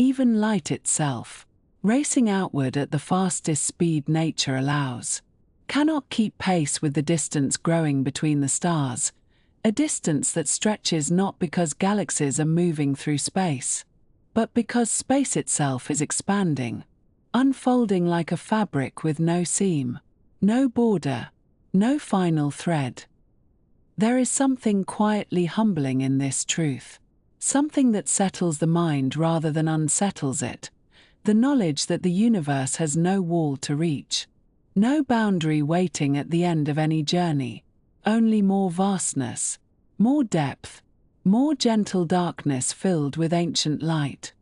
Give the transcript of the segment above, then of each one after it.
Even light itself, racing outward at the fastest speed nature allows, cannot keep pace with the distance growing between the stars, a distance that stretches not because galaxies are moving through space, but because space itself is expanding, unfolding like a fabric with no seam, no border, no final thread. There is something quietly humbling in this truth, something that settles the mind rather than unsettles it, the knowledge that the universe has no wall to reach, no boundary waiting at the end of any journey, only more vastness, more depth, more gentle darkness filled with ancient light.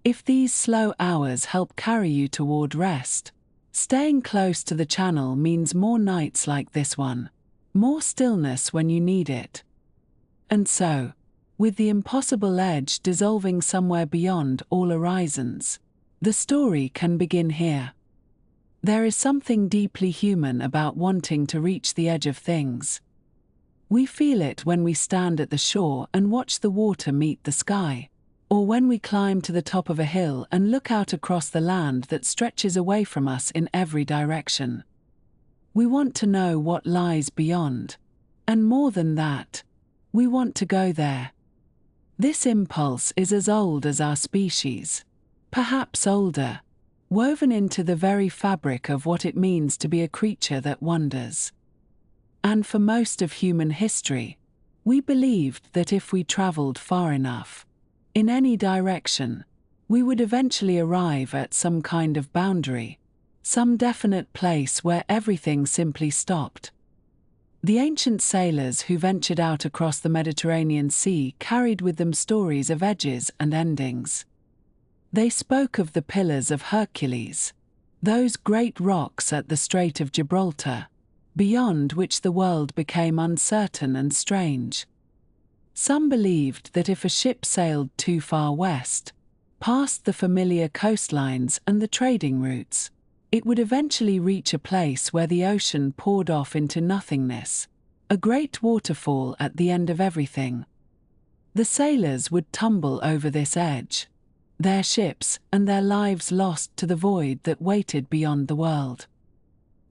If these slow hours help carry you toward rest, staying close to the channel means more nights like this one, more stillness when you need it. And so, with the impossible edge dissolving somewhere beyond all horizons, the story can begin here. There is something deeply human about wanting to reach the edge of things. We feel it when we stand at the shore and watch the water meet the sky, or when we climb to the top of a hill and look out across the land that stretches away from us in every direction. We want to know what lies beyond, and more than that, we want to go there. This impulse is as old as our species, perhaps older, woven into the very fabric of what it means to be a creature that wanders. And for most of human history, we believed that if we traveled far enough, in any direction, we would eventually arrive at some kind of boundary, some definite place where everything simply stopped. The ancient sailors who ventured out across the Mediterranean Sea carried with them stories of edges and endings. They spoke of the Pillars of Hercules, those great rocks at the Strait of Gibraltar, beyond which the world became uncertain and strange. Some believed that if a ship sailed too far west, past the familiar coastlines and the trading routes, it would eventually reach a place where the ocean poured off into nothingness, a great waterfall at the end of everything. The sailors would tumble over this edge, their ships and their lives lost to the void that waited beyond the world.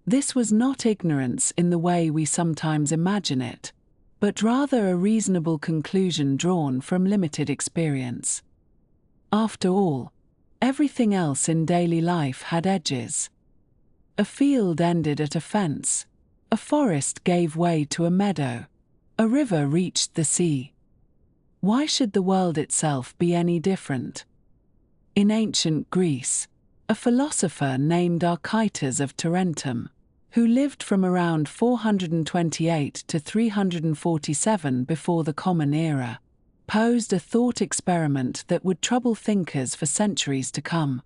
This was not ignorance in the way we sometimes imagine it, but rather a reasonable conclusion drawn from limited experience. After all, everything else in daily life had edges. A field ended at a fence, a forest gave way to a meadow, a river reached the sea. Why should the world itself be any different? In ancient Greece, a philosopher named Archytas of Tarentum, who lived from around 428 to 347 before the Common Era, posed a thought experiment that would trouble thinkers for centuries to come.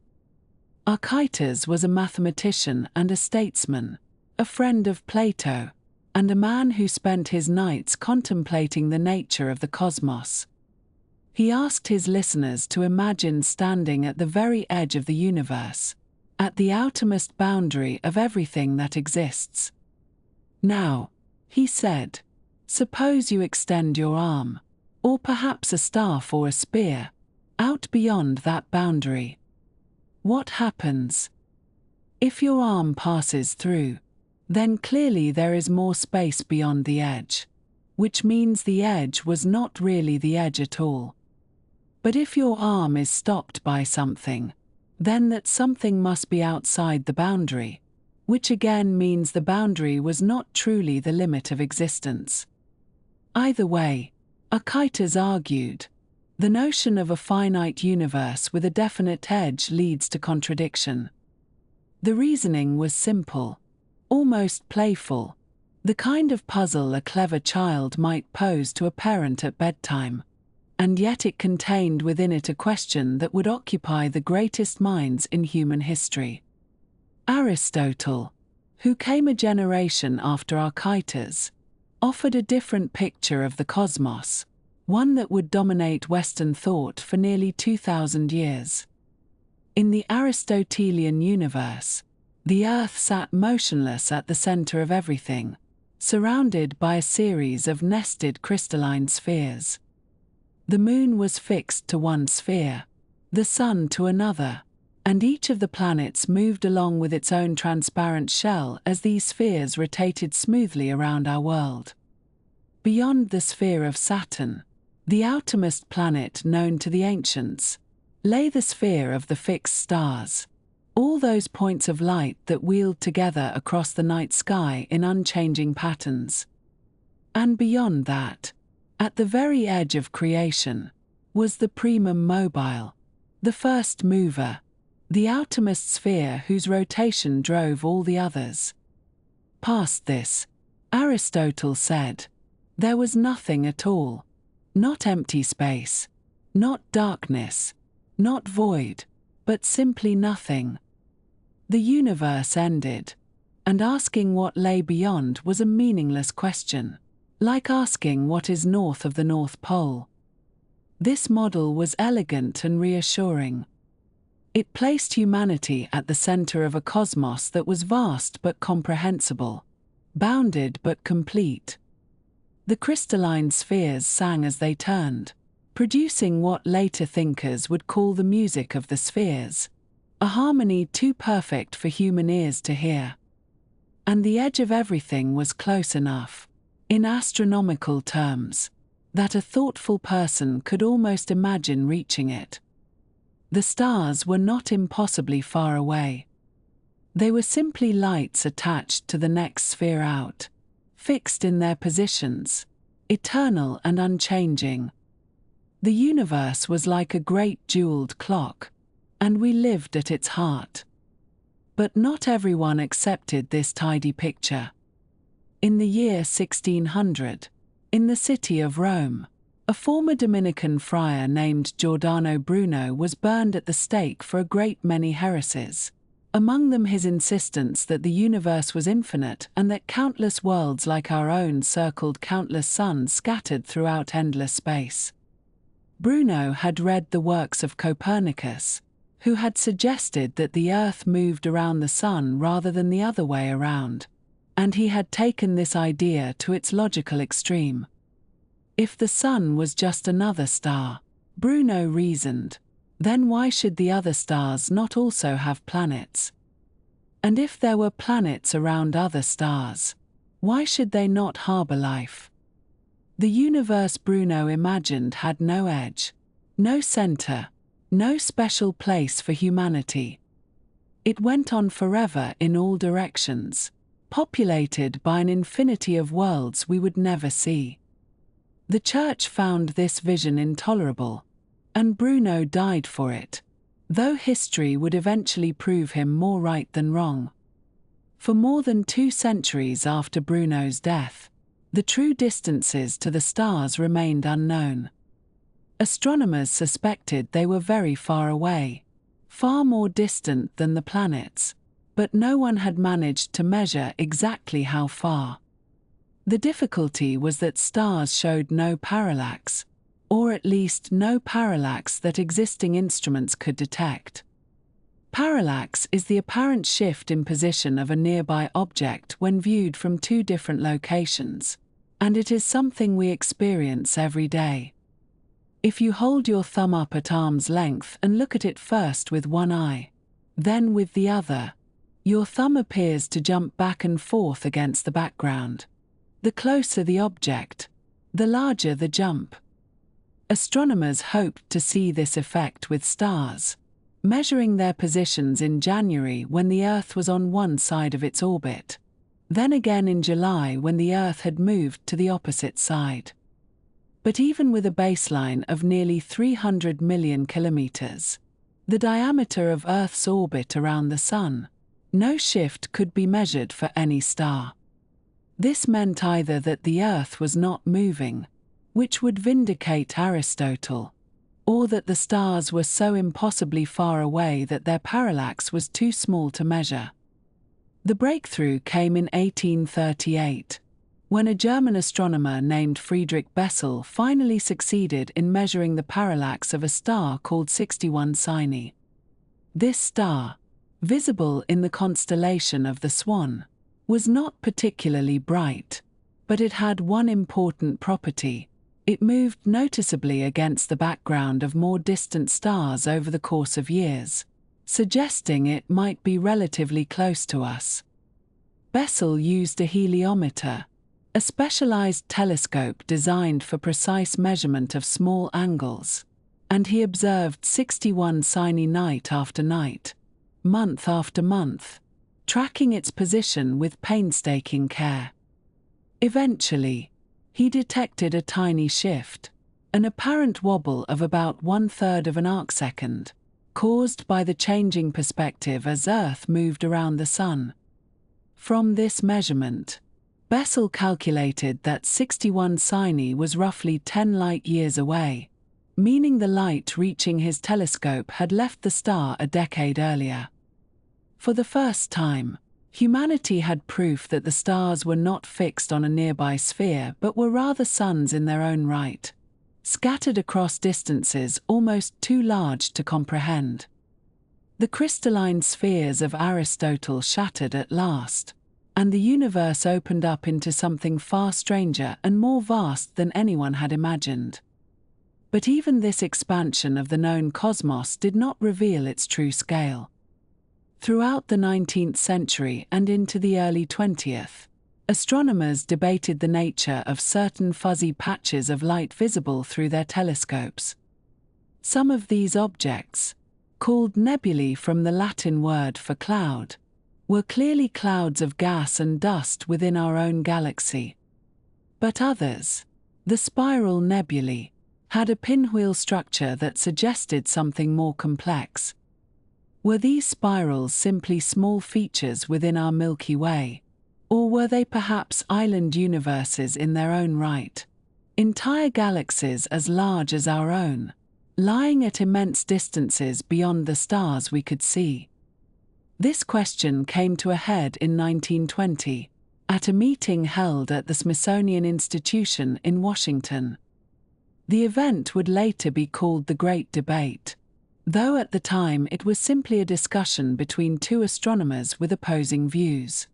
Archytas was a mathematician and a statesman, a friend of Plato, and a man who spent his nights contemplating the nature of the cosmos. He asked his listeners to imagine standing at the very edge of the universe, at the outermost boundary of everything that exists. Now, he said, suppose you extend your arm, or perhaps a staff or a spear, out beyond that boundary. What happens? If your arm passes through, then clearly there is more space beyond the edge, which means the edge was not really the edge at all. But if your arm is stopped by something, then that something must be outside the boundary, which again means the boundary was not truly the limit of existence. Either way, Archytas argued, the notion of a finite universe with a definite edge leads to contradiction. The reasoning was simple, almost playful, the kind of puzzle a clever child might pose to a parent at bedtime, and yet it contained within it a question that would occupy the greatest minds in human history. Aristotle, who came a generation after Archytas, offered a different picture of the cosmos, one that would dominate Western thought for nearly 2,000 years. In the Aristotelian universe, the Earth sat motionless at the center of everything, surrounded by a series of nested crystalline spheres. The moon was fixed to one sphere, the Sun to another, and each of the planets moved along with its own transparent shell as these spheres rotated smoothly around our world. Beyond the sphere of Saturn, the outermost planet known to the ancients, lay the sphere of the fixed stars, all those points of light that wheeled together across the night sky in unchanging patterns. And beyond that, at the very edge of creation, was the primum mobile, the first mover, the outermost sphere whose rotation drove all the others. Past this, Aristotle said, there was nothing at all, not empty space, not darkness, not void, but simply nothing. The universe ended, and asking what lay beyond was a meaningless question, like asking what is north of the North Pole. This model was elegant and reassuring. It placed humanity at the center of a cosmos that was vast but comprehensible, bounded but complete. The crystalline spheres sang as they turned, producing what later thinkers would call the music of the spheres, a harmony too perfect for human ears to hear. And the edge of everything was close enough, in astronomical terms, that a thoughtful person could almost imagine reaching it. The stars were not impossibly far away. They were simply lights attached to the next sphere out, fixed in their positions, eternal and unchanging. The universe was like a great jeweled clock, and we lived at its heart. But not everyone accepted this tidy picture. In the year 1600, in the city of Rome, a former Dominican friar named Giordano Bruno was burned at the stake for a great many heresies, among them his insistence that the universe was infinite and that countless worlds like our own circled countless suns scattered throughout endless space. Bruno had read the works of Copernicus, who had suggested that the Earth moved around the Sun rather than the other way around, and he had taken this idea to its logical extreme. If the Sun was just another star, Bruno reasoned, then why should the other stars not also have planets? And if there were planets around other stars, why should they not harbor life? The universe Bruno imagined had no edge, no center, no special place for humanity. It went on forever in all directions, populated by an infinity of worlds we would never see. The Church found this vision intolerable, and Bruno died for it, though history would eventually prove him more right than wrong. For more than 2 centuries after Bruno's death, the true distances to the stars remained unknown. Astronomers suspected they were very far away, far more distant than the planets, but no one had managed to measure exactly how far. The difficulty was that stars showed no parallax, or at least no parallax that existing instruments could detect. Parallax is the apparent shift in position of a nearby object when viewed from 2 different locations, and it is something we experience every day. If you hold your thumb up at arm's length and look at it first with one eye, then with the other, your thumb appears to jump back and forth against the background. The closer the object, the larger the jump. Astronomers hoped to see this effect with stars, measuring their positions in January when the Earth was on one side of its orbit, then again in July when the Earth had moved to the opposite side. But even with a baseline of nearly 300 million kilometers, the diameter of Earth's orbit around the Sun, no shift could be measured for any star. This meant either that the Earth was not moving, which would vindicate Aristotle, or that the stars were so impossibly far away that their parallax was too small to measure. The breakthrough came in 1838, when a German astronomer named Friedrich Bessel finally succeeded in measuring the parallax of a star called 61 Cygni. This star, visible in the constellation of the Swan, was not particularly bright, but it had one important property: It moved noticeably against the background of more distant stars over the course of years, suggesting it might be relatively close to us. Bessel used a heliometer, a specialized telescope designed for precise measurement of small angles, and he observed 61 Cygni night after night, month after month, tracking its position with painstaking care. Eventually, he detected a tiny shift, an apparent wobble of about 1/3 of an arcsecond, caused by the changing perspective as Earth moved around the Sun. From this measurement, Bessel calculated that 61 Cygni was roughly 10 light-years away, meaning the light reaching his telescope had left the star a decade earlier. For the first time, humanity had proof that the stars were not fixed on a nearby sphere but were rather suns in their own right, scattered across distances almost too large to comprehend. The crystalline spheres of Aristotle shattered at last, and the universe opened up into something far stranger and more vast than anyone had imagined. But even this expansion of the known cosmos did not reveal its true scale. Throughout the 19th century and into the early 20th, astronomers debated the nature of certain fuzzy patches of light visible through their telescopes. Some of these objects, called nebulae from the Latin word for cloud, were clearly clouds of gas and dust within our own galaxy. But others, the spiral nebulae, had a pinwheel structure that suggested something more complex. Were these spirals simply small features within our Milky Way, or were they perhaps island universes in their own right, entire galaxies as large as our own, lying at immense distances beyond the stars we could see? This question came to a head in 1920, at a meeting held at the Smithsonian Institution in Washington. The event would later be called the Great Debate, though at the time it was simply a discussion between two astronomers with opposing views.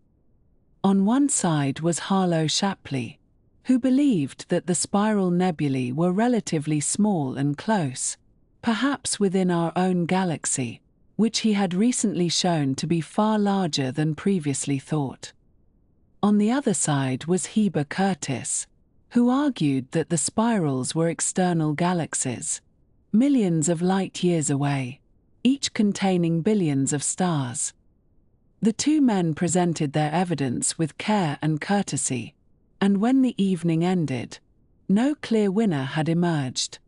On one side was Harlow Shapley, who believed that the spiral nebulae were relatively small and close, perhaps within our own galaxy, which he had recently shown to be far larger than previously thought. On the other side was Heber Curtis, who argued that the spirals were external galaxies, millions of light-years away, each containing billions of stars. The two men presented their evidence with care and courtesy, and when the evening ended, no clear winner had emerged.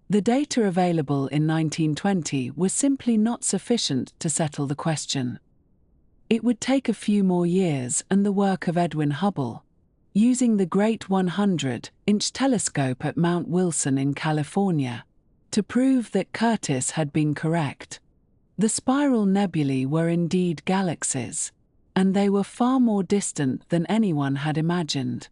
The data available in 1920 was simply not sufficient to settle the question. It would take a few more years and the work of Edwin Hubble, using the Great 100-inch telescope at Mount Wilson in California, to prove that Curtis had been correct. The spiral nebulae were indeed galaxies, and they were far more distant than anyone had imagined.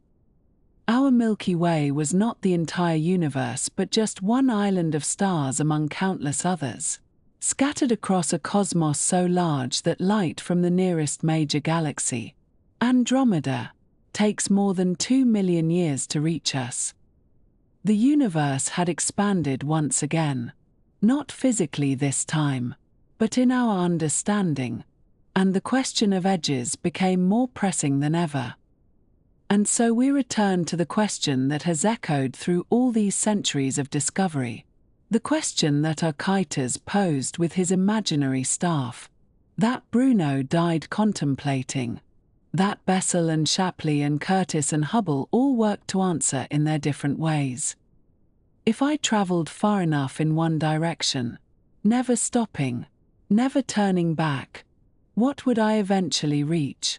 Our Milky Way was not the entire universe but just one island of stars among countless others, scattered across a cosmos so large that light from the nearest major galaxy, Andromeda, takes more than 2 million years to reach us. The universe had expanded once again, not physically this time, but in our understanding, and the question of edges became more pressing than ever. And so we return to the question that has echoed through all these centuries of discovery, the question that Archytas posed with his imaginary staff, that Bruno died contemplating, that Bessel and Shapley and Curtis and Hubble all worked to answer in their different ways. If I traveled far enough in one direction, never stopping, never turning back, what would I eventually reach?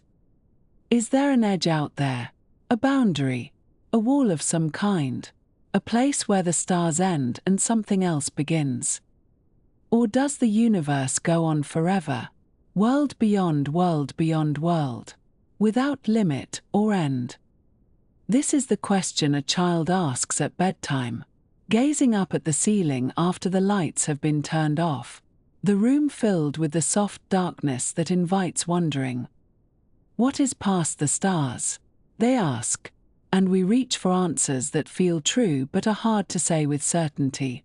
Is there an edge out there, a boundary, a wall of some kind, a place where the stars end and something else begins? Or does the universe go on forever, world beyond world beyond world, without limit or end? This is the question a child asks at bedtime, gazing up at the ceiling after the lights have been turned off, the room filled with the soft darkness that invites wondering. What is past the stars? They ask, and we reach for answers that feel true but are hard to say with certainty.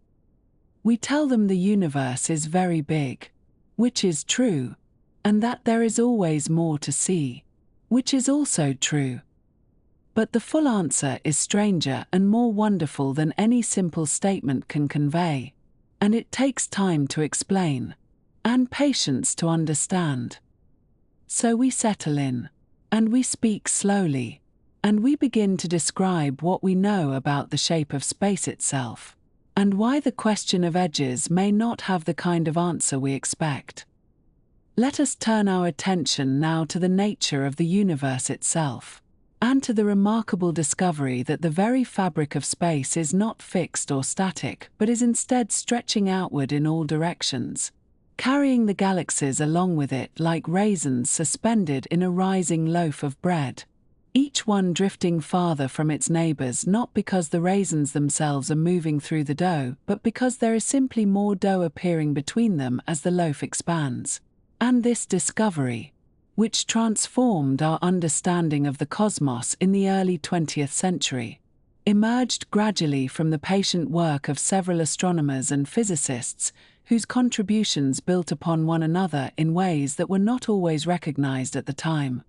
We tell them the universe is very big, which is true, and that there is always more to see, which is also true. But the full answer is stranger and more wonderful than any simple statement can convey, and it takes time to explain, and patience to understand. So we settle in, and we speak slowly, and we begin to describe what we know about the shape of space itself, and why the question of edges may not have the kind of answer we expect. Let us turn our attention now to the nature of the universe itself, and to the remarkable discovery that the very fabric of space is not fixed or static, but is instead stretching outward in all directions, carrying the galaxies along with it like raisins suspended in a rising loaf of bread, each one drifting farther from its neighbors not because the raisins themselves are moving through the dough, but because there is simply more dough appearing between them as the loaf expands. And this discovery, which transformed our understanding of the cosmos in the early 20th century, emerged gradually from the patient work of several astronomers and physicists whose contributions built upon one another in ways that were not always recognized at the time.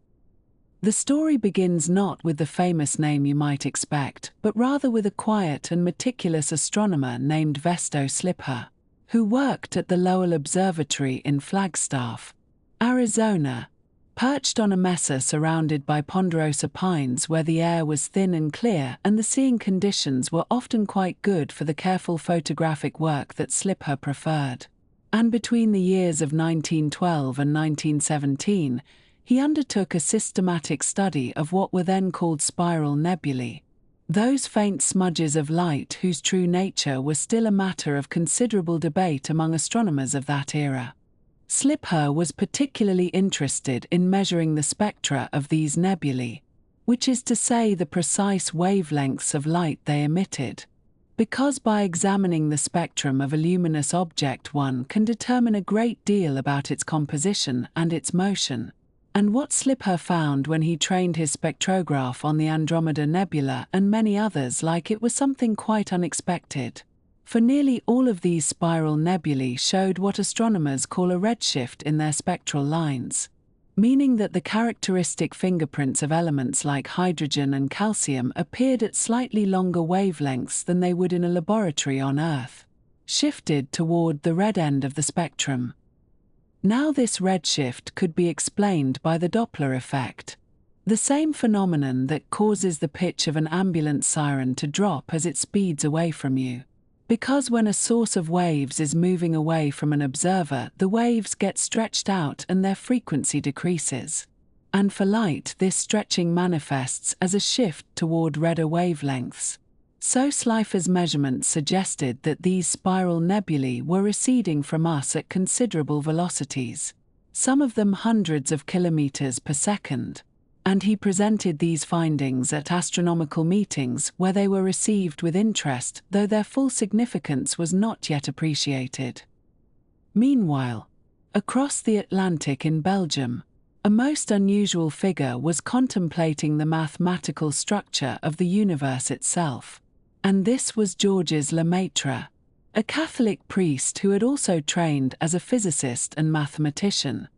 The story begins not with the famous name you might expect, but rather with a quiet and meticulous astronomer named Vesto Slipher, who worked at the Lowell Observatory in Flagstaff, Arizona, perched on a mesa surrounded by ponderosa pines where the air was thin and clear and the seeing conditions were often quite good for the careful photographic work that Slipher preferred. And between the years of 1912 and 1917, he undertook a systematic study of what were then called spiral nebulae, those faint smudges of light whose true nature was still a matter of considerable debate among astronomers of that era. Slipher was particularly interested in measuring the spectra of these nebulae, which is to say the precise wavelengths of light they emitted, because by examining the spectrum of a luminous object one can determine a great deal about its composition and its motion. And what Slipher found when he trained his spectrograph on the Andromeda Nebula and many others like it was something quite unexpected. For nearly all of these spiral nebulae showed what astronomers call a redshift in their spectral lines, meaning that the characteristic fingerprints of elements like hydrogen and calcium appeared at slightly longer wavelengths than they would in a laboratory on Earth, shifted toward the red end of the spectrum. Now this redshift could be explained by the Doppler effect, the same phenomenon that causes the pitch of an ambulance siren to drop as it speeds away from you. Because when a source of waves is moving away from an observer, the waves get stretched out and their frequency decreases. And for light, this stretching manifests as a shift toward redder wavelengths. So Slipher's measurements suggested that these spiral nebulae were receding from us at considerable velocities, some of them hundreds of kilometers per second, and he presented these findings at astronomical meetings where they were received with interest, though their full significance was not yet appreciated. Meanwhile, across the Atlantic in Belgium, a most unusual figure was contemplating the mathematical structure of the universe itself. And this was Georges Lemaitre, a Catholic priest who had also trained as a physicist and mathematician,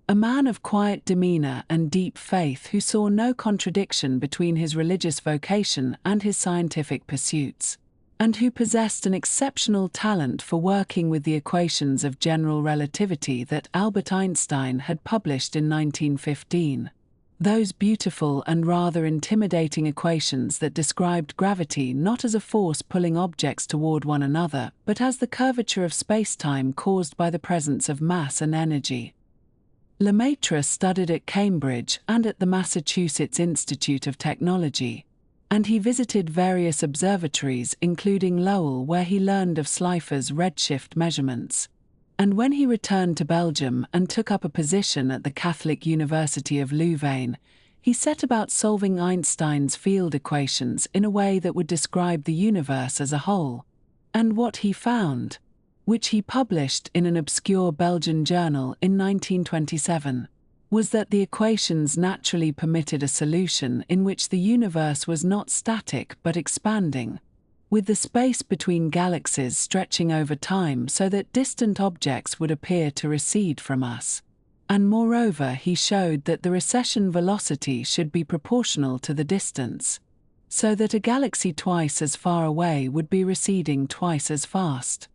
a man of quiet demeanor and deep faith who saw no contradiction between his religious vocation and his scientific pursuits, and who possessed an exceptional talent for working with the equations of general relativity that Albert Einstein had published in 1915. Those beautiful and rather intimidating equations that described gravity not as a force pulling objects toward one another, but as the curvature of space-time caused by the presence of mass and energy. Lemaitre studied at Cambridge and at the Massachusetts Institute of Technology, and he visited various observatories including Lowell where he learned of Slipher's redshift measurements. And when he returned to Belgium and took up a position at the Catholic University of Louvain, he set about solving Einstein's field equations in a way that would describe the universe as a whole. And what he found, which he published in an obscure Belgian journal in 1927, was that the equations naturally permitted a solution in which the universe was not static but expanding, with the space between galaxies stretching over time so that distant objects would appear to recede from us. And moreover, he showed that the recession velocity should be proportional to the distance, so that a galaxy twice as far away would be receding twice as fast.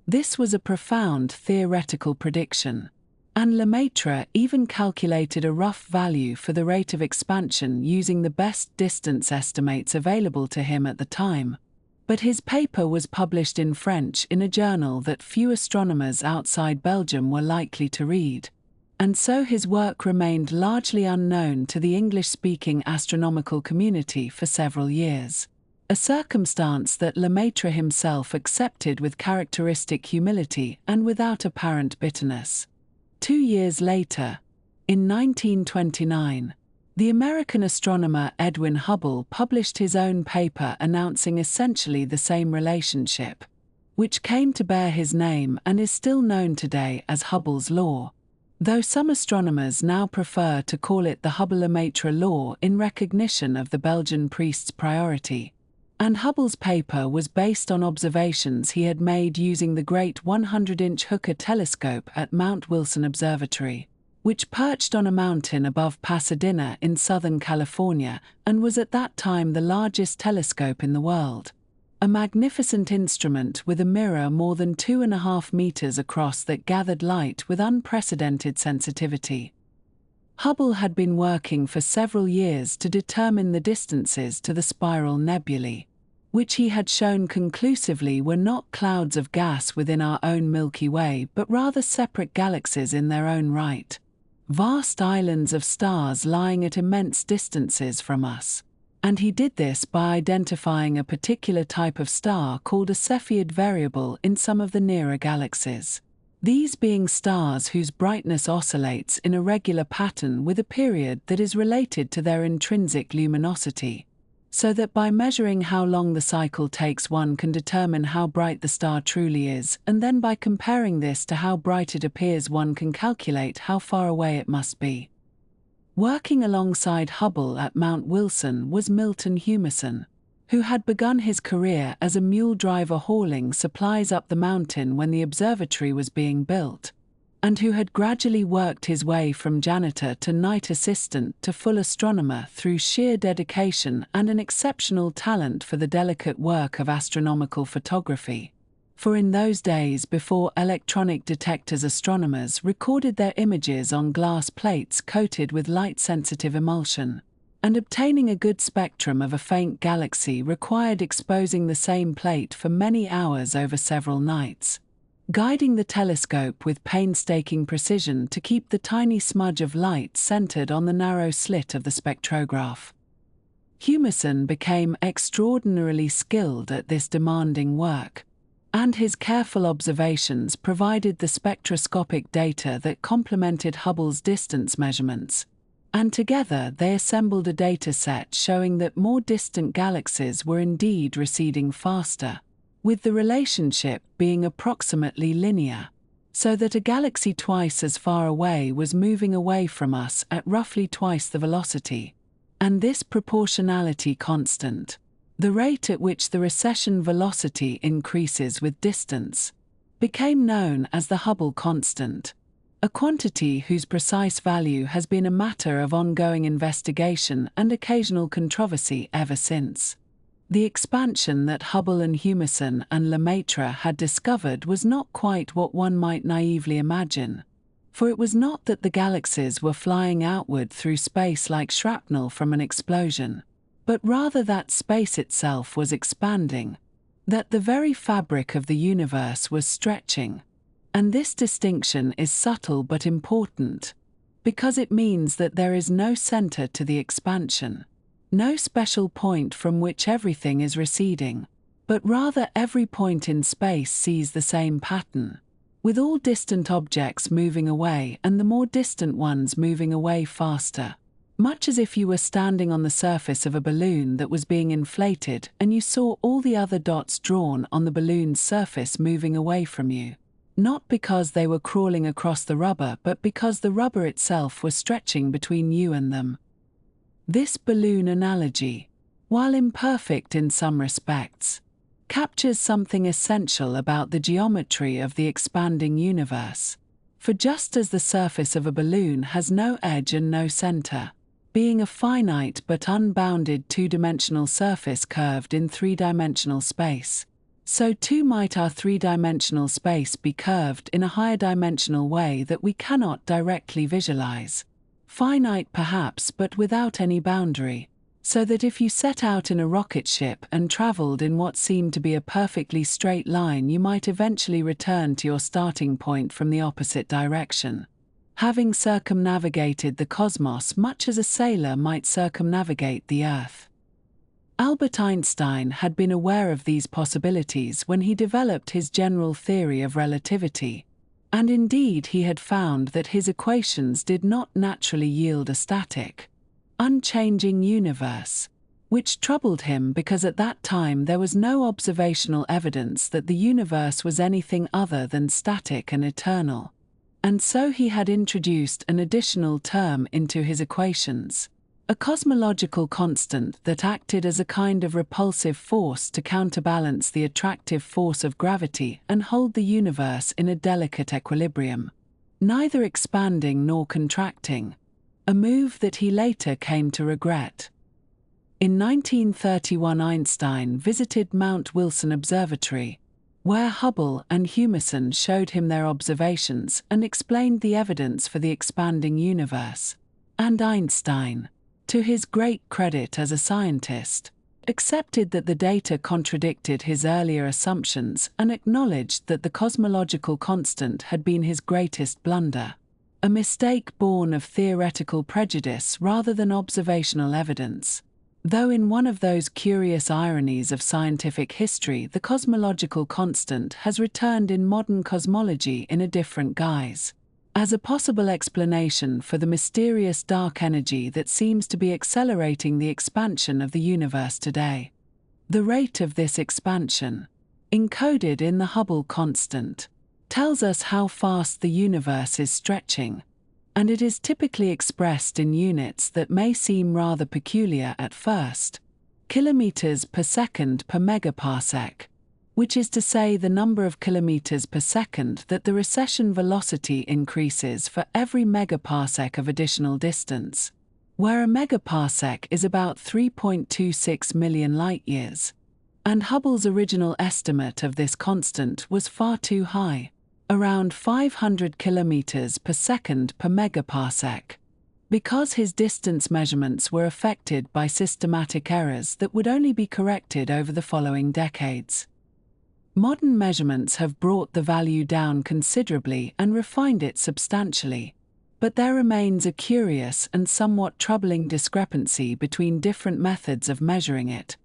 This was a profound theoretical prediction, and Lemaitre even calculated a rough value for the rate of expansion using the best distance estimates available to him at the time. But his paper was published in French in a journal that few astronomers outside Belgium were likely to read, and so his work remained largely unknown to the English-speaking astronomical community for several years, a circumstance that Lemaitre himself accepted with characteristic humility and without apparent bitterness. 2 years later, in 1929, the American astronomer Edwin Hubble published his own paper announcing essentially the same relationship, which came to bear his name and is still known today as Hubble's law, though some astronomers now prefer to call it the Hubble-Lemaitre law in recognition of the Belgian priest's priority. And Hubble's paper was based on observations he had made using the great 100-inch Hooker telescope at Mount Wilson Observatory, which perched on a mountain above Pasadena in Southern California and was at that time the largest telescope in the world. A magnificent instrument with a mirror more than 2.5 meters across that gathered light with unprecedented sensitivity. Hubble had been working for several years to determine the distances to the spiral nebulae, which he had shown conclusively were not clouds of gas within our own Milky Way but rather separate galaxies in their own right, vast islands of stars lying at immense distances from us. And he did this by identifying a particular type of star called a Cepheid variable in some of the nearer galaxies, these being stars whose brightness oscillates in a regular pattern with a period that is related to their intrinsic luminosity, so that by measuring how long the cycle takes one can determine how bright the star truly is, and then by comparing this to how bright it appears one can calculate how far away it must be. Working alongside Hubble at Mount Wilson was Milton Humason, who had begun his career as a mule driver hauling supplies up the mountain when the observatory was being built, and who had gradually worked his way from janitor to night assistant to full astronomer through sheer dedication and an exceptional talent for the delicate work of astronomical photography. For in those days before electronic detectors, astronomers recorded their images on glass plates coated with light-sensitive emulsion, and obtaining a good spectrum of a faint galaxy required exposing the same plate for many hours over several nights, guiding the telescope with painstaking precision to keep the tiny smudge of light centered on the narrow slit of the spectrograph. Humason became extraordinarily skilled at this demanding work, and his careful observations provided the spectroscopic data that complemented Hubble's distance measurements, and together they assembled a data set showing that more distant galaxies were indeed receding faster, with the relationship being approximately linear, so that a galaxy twice as far away was moving away from us at roughly twice the velocity, and this proportionality constant, the rate at which the recession velocity increases with distance, became known as the Hubble constant, a quantity whose precise value has been a matter of ongoing investigation and occasional controversy ever since. The expansion that Hubble and Humason and Lemaitre had discovered was not quite what one might naively imagine, for it was not that the galaxies were flying outward through space like shrapnel from an explosion, but rather that space itself was expanding, that the very fabric of the universe was stretching. And this distinction is subtle but important, because it means that there is no center to the expansion, no special point from which everything is receding, but rather every point in space sees the same pattern, with all distant objects moving away and the more distant ones moving away faster. Much as if you were standing on the surface of a balloon that was being inflated and you saw all the other dots drawn on the balloon's surface moving away from you. not because they were crawling across the rubber but because the rubber itself was stretching between you and them. This balloon analogy, while imperfect in some respects, captures something essential about the geometry of the expanding universe. For just as the surface of a balloon has no edge and no center, being a finite but unbounded two-dimensional surface curved in three-dimensional space, so too might our three-dimensional space be curved in a higher dimensional way that we cannot directly visualize. Finite perhaps, but without any boundary, so that if you set out in a rocket ship and traveled in what seemed to be a perfectly straight line, you might eventually return to your starting point from the opposite direction, having circumnavigated the cosmos much as a sailor might circumnavigate the Earth. Albert Einstein had been aware of these possibilities when he developed his general theory of relativity, and indeed he had found that his equations did not naturally yield a static, unchanging universe, which troubled him because at that time there was no observational evidence that the universe was anything other than static and eternal, and so he had introduced an additional term into his equations, a cosmological constant that acted as a kind of repulsive force to counterbalance the attractive force of gravity and hold the universe in a delicate equilibrium, neither expanding nor contracting, a move that he later came to regret. In 1931, Einstein visited Mount Wilson Observatory, where Hubble and Humason showed him their observations and explained the evidence for the expanding universe, and Einstein, to his great credit as a scientist, accepted that the data contradicted his earlier assumptions and acknowledged that the cosmological constant had been his greatest blunder, a mistake born of theoretical prejudice rather than observational evidence. Though in one of those curious ironies of scientific history, the cosmological constant has returned in modern cosmology in a different guise, as a possible explanation for the mysterious dark energy that seems to be accelerating the expansion of the universe today. The rate of this expansion, encoded in the Hubble constant, tells us how fast the universe is stretching, and it is typically expressed in units that may seem rather peculiar at first: kilometers per second per megaparsec, which is to say the number of kilometers per second that the recession velocity increases for every megaparsec of additional distance, where a megaparsec is about 3.26 million light-years, and Hubble's original estimate of this constant was far too high, around 500 kilometers per second per megaparsec, because his distance measurements were affected by systematic errors that would only be corrected over the following decades. Modern measurements have brought the value down considerably and refined it substantially, but there remains a curious and somewhat troubling discrepancy between different methods of measuring it.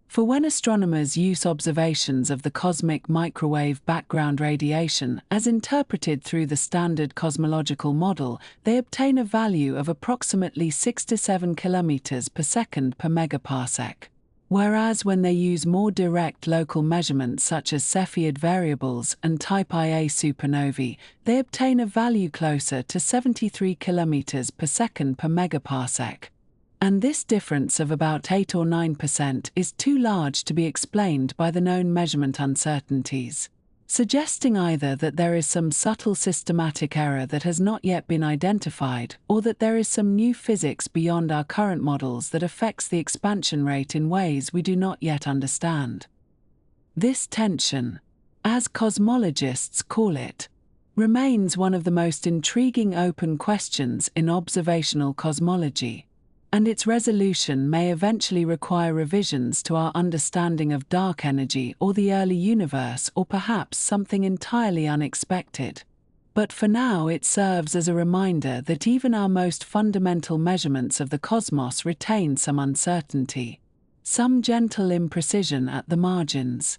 For when astronomers use observations of the cosmic microwave background radiation as interpreted through the standard cosmological model, they obtain a value of approximately 67 kilometers per second per megaparsec. Whereas when they use more direct local measurements such as Cepheid variables and Type Ia supernovae, they obtain a value closer to 73 km per second per megaparsec. And this difference of about 8 or 9% is too large to be explained by the known measurement uncertainties, suggesting either that there is some subtle systematic error that has not yet been identified, or that there is some new physics beyond our current models that affects the expansion rate in ways we do not yet understand. This tension, as cosmologists call it, remains one of the most intriguing open questions in observational cosmology, and its resolution may eventually require revisions to our understanding of dark energy or the early universe, or perhaps something entirely unexpected. But for now it serves as a reminder that even our most fundamental measurements of the cosmos retain some uncertainty, some gentle imprecision at the margins.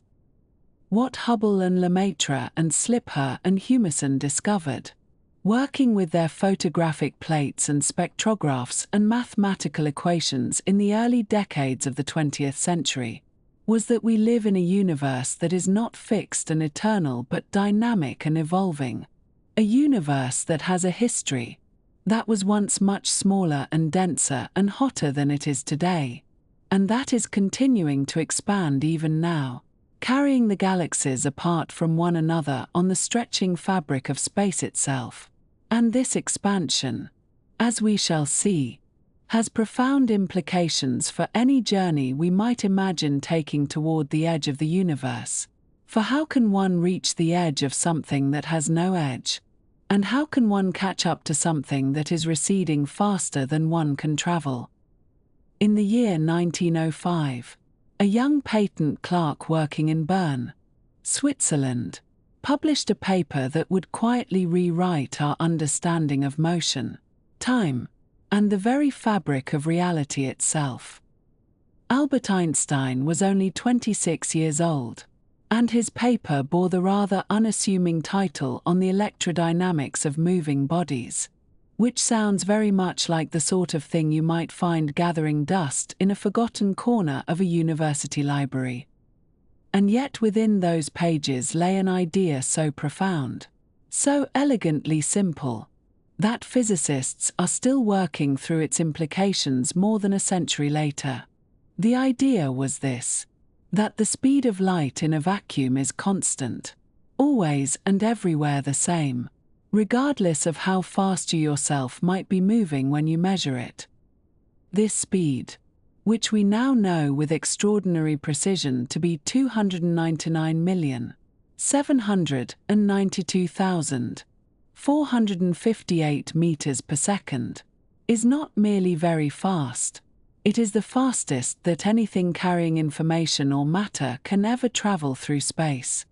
What Hubble and Lemaitre and Slipher and Humason discovered, working with their photographic plates and spectrographs and mathematical equations in the early decades of the 20th century, was that we live in a universe that is not fixed and eternal but dynamic and evolving. A universe that has a history, that was once much smaller and denser and hotter than it is today, and that is continuing to expand even now, carrying the galaxies apart from one another on the stretching fabric of space itself. And this expansion, as we shall see, has profound implications for any journey we might imagine taking toward the edge of the universe. For how can one reach the edge of something that has no edge? And how can one catch up to something that is receding faster than one can travel? In the year 1905, a young patent clerk working in Bern, Switzerland, published a paper that would quietly rewrite our understanding of motion, time, and the very fabric of reality itself. Albert Einstein was only 26 years old, and his paper bore the rather unassuming title On the Electrodynamics of Moving Bodies, which sounds very much like the sort of thing you might find gathering dust in a forgotten corner of a university library. And yet within those pages lay an idea so profound, so elegantly simple, that physicists are still working through its implications more than a century later. The idea was this: that the speed of light in a vacuum is constant, always and everywhere the same, regardless of how fast you yourself might be moving when you measure it. This speed, which we now know with extraordinary precision to be 299,792,458 meters per second, is not merely very fast. It is the fastest that anything carrying information or matter can ever travel through space.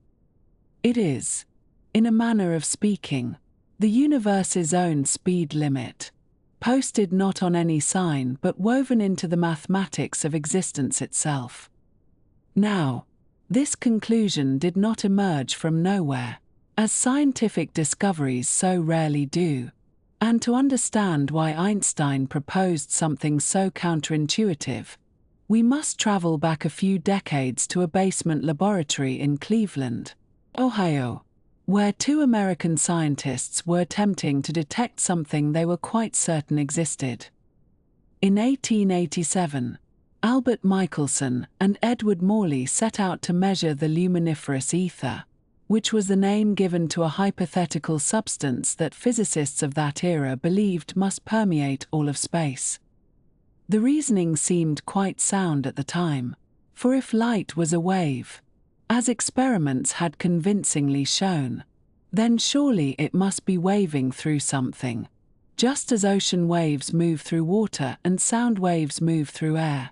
It is, in a manner of speaking, the universe's own speed limit, posted not on any sign but woven into the mathematics of existence itself. Now, this conclusion did not emerge from nowhere, as scientific discoveries so rarely do, and to understand why Einstein proposed something so counterintuitive, we must travel back a few decades to a basement laboratory in Cleveland, Ohio, where two American scientists were attempting to detect something they were quite certain existed. In 1887, Albert Michelson and Edward Morley set out to measure the luminiferous ether, which was the name given to a hypothetical substance that physicists of that era believed must permeate all of space. The reasoning seemed quite sound at the time, for if light was a wave, as experiments had convincingly shown, then surely it must be waving through something, just as ocean waves move through water and sound waves move through air.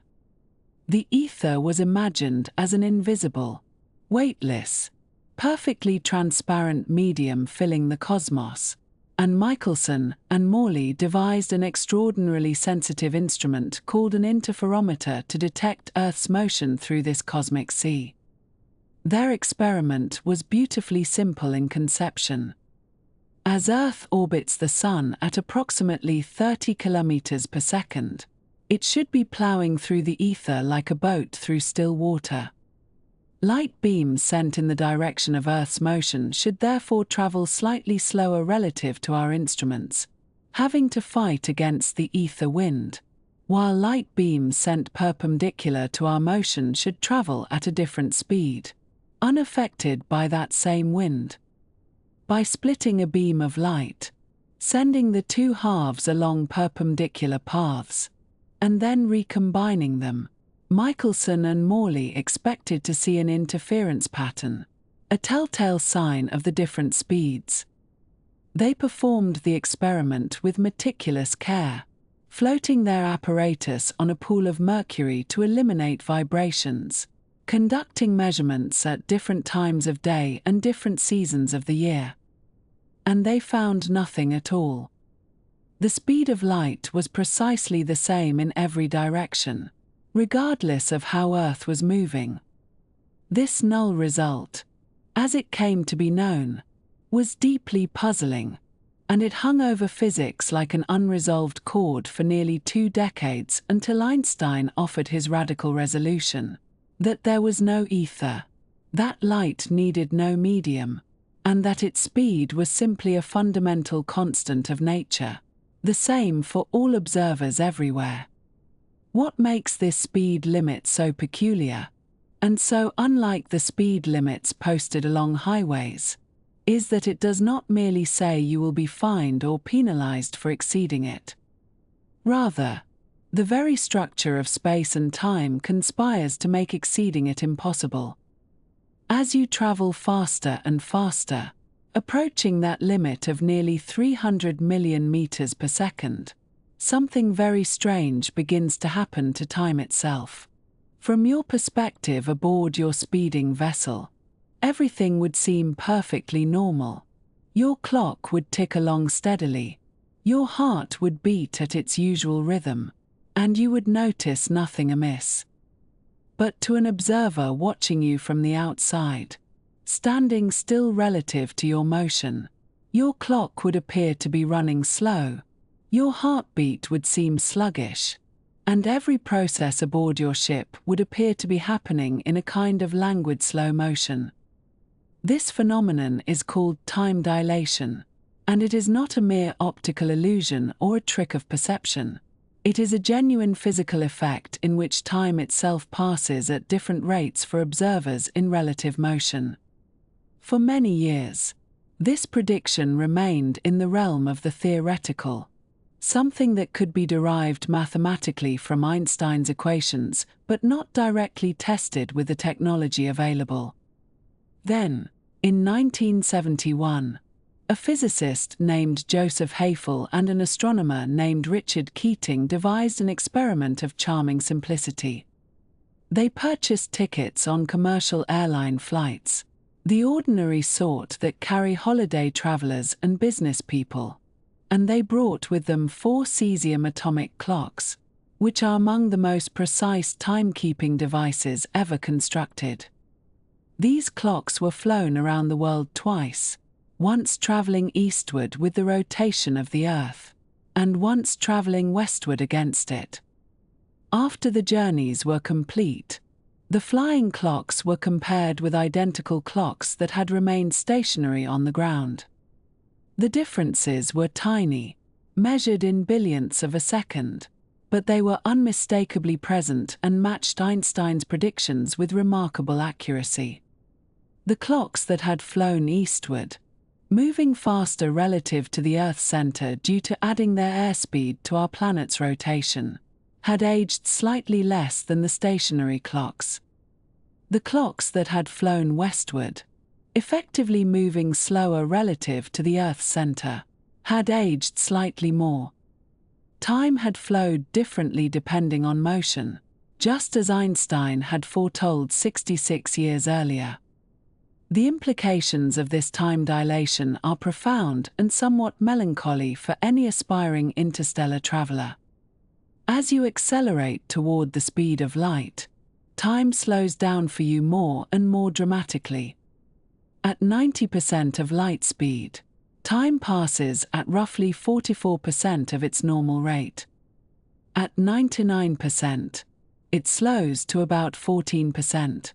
The ether was imagined as an invisible, weightless, perfectly transparent medium filling the cosmos, and Michelson and Morley devised an extraordinarily sensitive instrument called an interferometer to detect Earth's motion through this cosmic sea. Their experiment was beautifully simple in conception. As Earth orbits the Sun at approximately 30 kilometers per second, it should be plowing through the ether like a boat through still water. Light beams sent in the direction of Earth's motion should therefore travel slightly slower relative to our instruments, having to fight against the ether wind, while light beams sent perpendicular to our motion should travel at a different speed, unaffected by that same wind. By splitting a beam of light, sending the two halves along perpendicular paths, and then recombining them, Michelson and Morley expected to see an interference pattern, a telltale sign of the different speeds. They performed the experiment with meticulous care, floating their apparatus on a pool of mercury to eliminate vibrations, conducting measurements at different times of day and different seasons of the year. And they found nothing at all. The speed of light was precisely the same in every direction, regardless of how Earth was moving. This null result, as it came to be known, was deeply puzzling, and it hung over physics like an unresolved chord for nearly 2 decades until Einstein offered his radical resolution. that there was no ether, that light needed no medium, and that its speed was simply a fundamental constant of nature, the same for all observers everywhere. What makes this speed limit so peculiar, and so unlike the speed limits posted along highways, is that it does not merely say you will be fined or penalized for exceeding it. Rather, the very structure of space and time conspires to make exceeding it impossible. As you travel faster and faster, approaching that limit of nearly 300 million meters per second, something very strange begins to happen to time itself. From your perspective aboard your speeding vessel, everything would seem perfectly normal. Your clock would tick along steadily, your heart would beat at its usual rhythm, and you would notice nothing amiss. But to an observer watching you from the outside, standing still relative to your motion, your clock would appear to be running slow, your heartbeat would seem sluggish, and every process aboard your ship would appear to be happening in a kind of languid slow motion. This phenomenon is called time dilation, and it is not a mere optical illusion or a trick of perception. It is a genuine physical effect in which time itself passes at different rates for observers in relative motion. For many years, this prediction remained in the realm of the theoretical, something that could be derived mathematically from Einstein's equations but not directly tested with the technology available. Then, in 1971, a physicist named Joseph Haefel and an astronomer named Richard Keating devised an experiment of charming simplicity. They purchased tickets on commercial airline flights, the ordinary sort that carry holiday travelers and business people, and they brought with them 4 cesium atomic clocks, which are among the most precise timekeeping devices ever constructed. These clocks were flown around the world twice, once traveling eastward with the rotation of the Earth, and once traveling westward against it. After the journeys were complete, the flying clocks were compared with identical clocks that had remained stationary on the ground. The differences were tiny, measured in billionths of a second, but they were unmistakably present and matched Einstein's predictions with remarkable accuracy. The clocks that had flown eastward, moving faster relative to the Earth's center due to adding their airspeed to our planet's rotation, had aged slightly less than the stationary clocks. The clocks that had flown westward, effectively moving slower relative to the Earth's center, had aged slightly more. Time had flowed differently depending on motion, just as Einstein had foretold 66 years earlier. The implications of this time dilation are profound and somewhat melancholy for any aspiring interstellar traveler. As you accelerate toward the speed of light, time slows down for you more and more dramatically. At 90% of light speed, time passes at roughly 44% of its normal rate. At 99%, it slows to about 14%.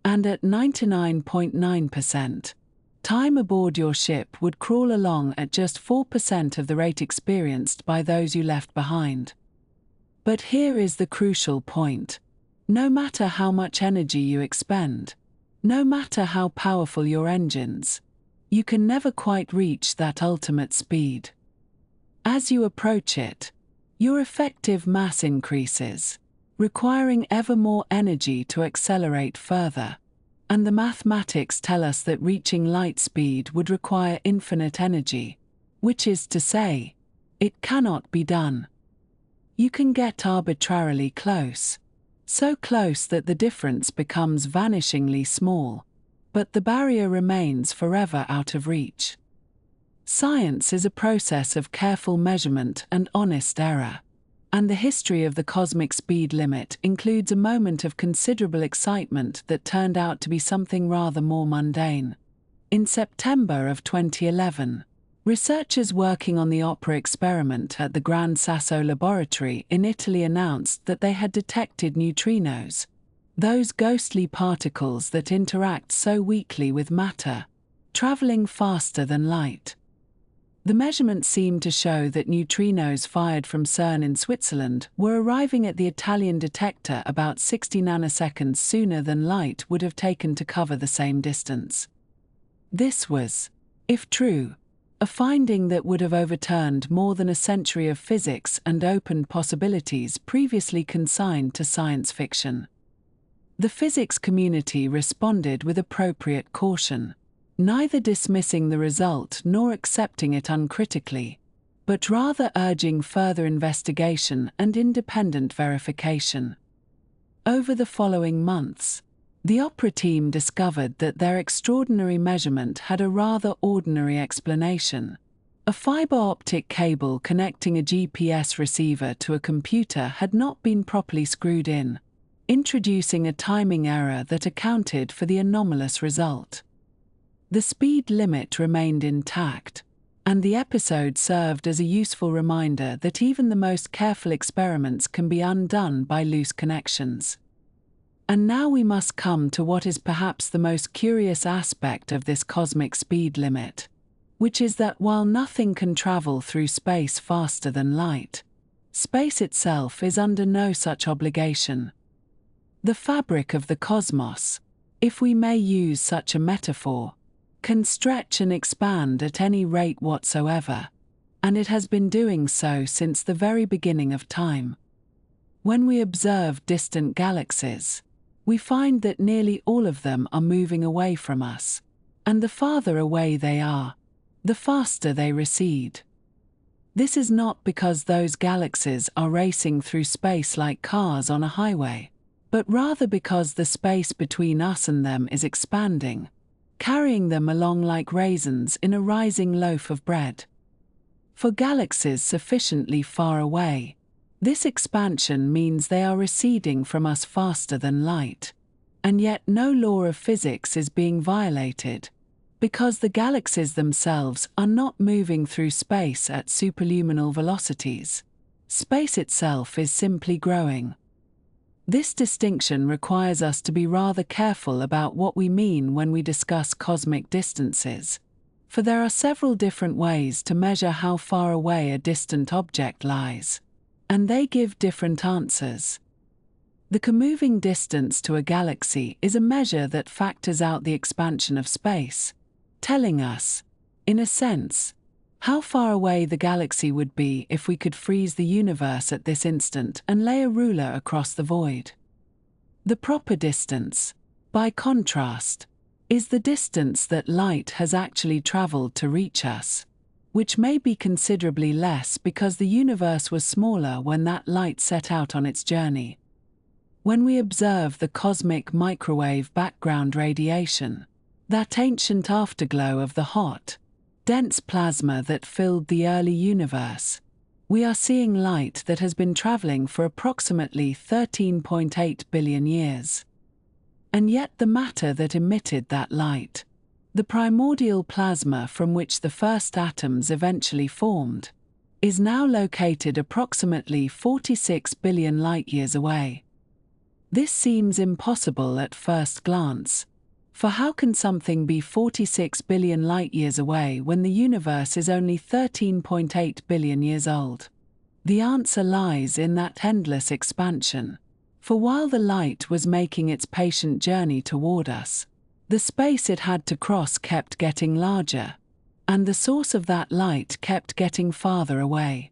And at 99.9%, time aboard your ship would crawl along at just 4% of the rate experienced by those you left behind. But here is the crucial point. No matter how much energy you expend, no matter how powerful your engines, you can never quite reach that ultimate speed. As you approach it, your effective mass increases, requiring ever more energy to accelerate further, and the mathematics tell us that reaching light speed would require infinite energy, which is to say, it cannot be done. You can get arbitrarily close, so close that the difference becomes vanishingly small, but the barrier remains forever out of reach. Science is a process of careful measurement and honest error, and the history of the cosmic speed limit includes a moment of considerable excitement that turned out to be something rather more mundane. In September of 2011, researchers working on the Opera experiment at the Gran Sasso Laboratory in Italy announced that they had detected neutrinos, those ghostly particles that interact so weakly with matter, traveling faster than light. The measurements seem to show that neutrinos fired from CERN in Switzerland were arriving at the Italian detector about 60 nanoseconds sooner than light would have taken to cover the same distance. This was, if true, a finding that would have overturned more than a century of physics and opened possibilities previously consigned to science fiction. The physics community responded with appropriate caution, neither dismissing the result nor accepting it uncritically, but rather urging further investigation and independent verification. Over the following months, the opera team discovered that their extraordinary measurement had a rather ordinary explanation. A fiber optic cable connecting a GPS receiver to a computer had not been properly screwed in, introducing a timing error that accounted for the anomalous result. The speed limit remained intact, and the episode served as a useful reminder that even the most careful experiments can be undone by loose connections. And now we must come to what is perhaps the most curious aspect of this cosmic speed limit, which is that while nothing can travel through space faster than light, space itself is under no such obligation. The fabric of the cosmos, if we may use such a metaphor, can stretch and expand at any rate whatsoever, and it has been doing so since the very beginning of time. When we observe distant galaxies, we find that nearly all of them are moving away from us, and the farther away they are, the faster they recede. This is not because those galaxies are racing through space like cars on a highway, but rather because the space between us and them is expanding, carrying them along like raisins in a rising loaf of bread. For galaxies sufficiently far away, this expansion means they are receding from us faster than light, and yet no law of physics is being violated, because the galaxies themselves are not moving through space at superluminal velocities. Space itself is simply growing. This distinction requires us to be rather careful about what we mean when we discuss cosmic distances, for there are several different ways to measure how far away a distant object lies, and they give different answers. The comoving distance to a galaxy is a measure that factors out the expansion of space, telling us, in a sense, how far away the galaxy would be if we could freeze the universe at this instant and lay a ruler across the void. The proper distance, by contrast, is the distance that light has actually traveled to reach us, which may be considerably less because the universe was smaller when that light set out on its journey. When we observe the cosmic microwave background radiation, that ancient afterglow of the hot, dense plasma that filled the early universe, we are seeing light that has been traveling for approximately 13.8 billion years. And yet the matter that emitted that light, the primordial plasma from which the first atoms eventually formed, is now located approximately 46 billion light-years away. This seems impossible at first glance, for how can something be 46 billion light-years away when the universe is only 13.8 billion years old? The answer lies in that endless expansion, for while the light was making its patient journey toward us, the space it had to cross kept getting larger, and the source of that light kept getting farther away.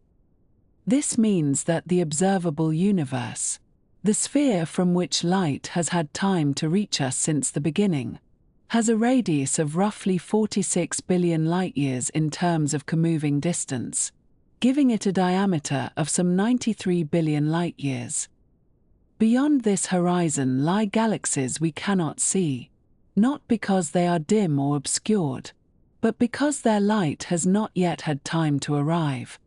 This means that the observable universe, the sphere from which light has had time to reach us since the beginning, has a radius of roughly 46 billion light-years in terms of comoving distance, giving it a diameter of some 93 billion light-years. Beyond this horizon lie galaxies we cannot see, not because they are dim or obscured, but because their light has not yet had time to arrive,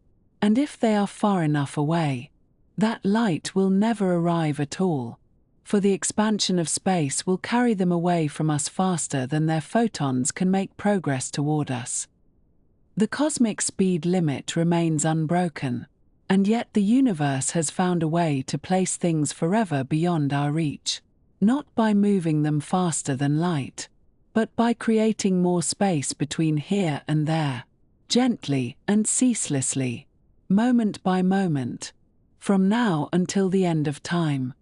and if they are far enough away, that light will never arrive at all, for the expansion of space will carry them away from us faster than their photons can make progress toward us. The cosmic speed limit remains unbroken, and yet the universe has found a way to place things forever beyond our reach. not by moving them faster than light, but by creating more space between here and there, gently and ceaselessly, moment by moment, from now until the end of time.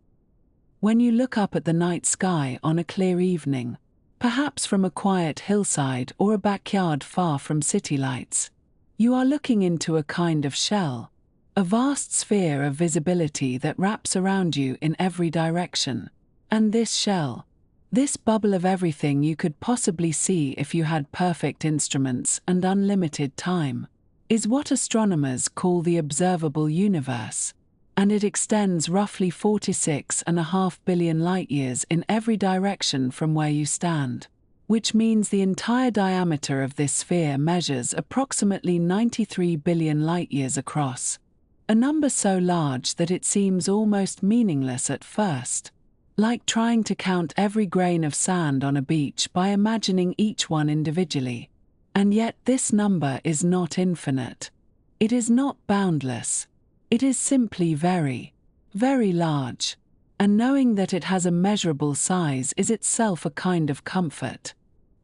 When you look up at the night sky on a clear evening, perhaps from a quiet hillside or a backyard far from city lights, you are looking into a kind of shell, a vast sphere of visibility that wraps around you in every direction. And this shell, this bubble of everything you could possibly see if you had perfect instruments and unlimited time, is what astronomers call the observable universe, and it extends roughly 46.5 billion light-years in every direction from where you stand, which means the entire diameter of this sphere measures approximately 93 billion light-years across, a number so large that it seems almost meaningless at first, like trying to count every grain of sand on a beach by imagining each one individually. And yet this number is not infinite. It is not boundless. It is simply very, very large. And knowing that it has a measurable size is itself a kind of comfort.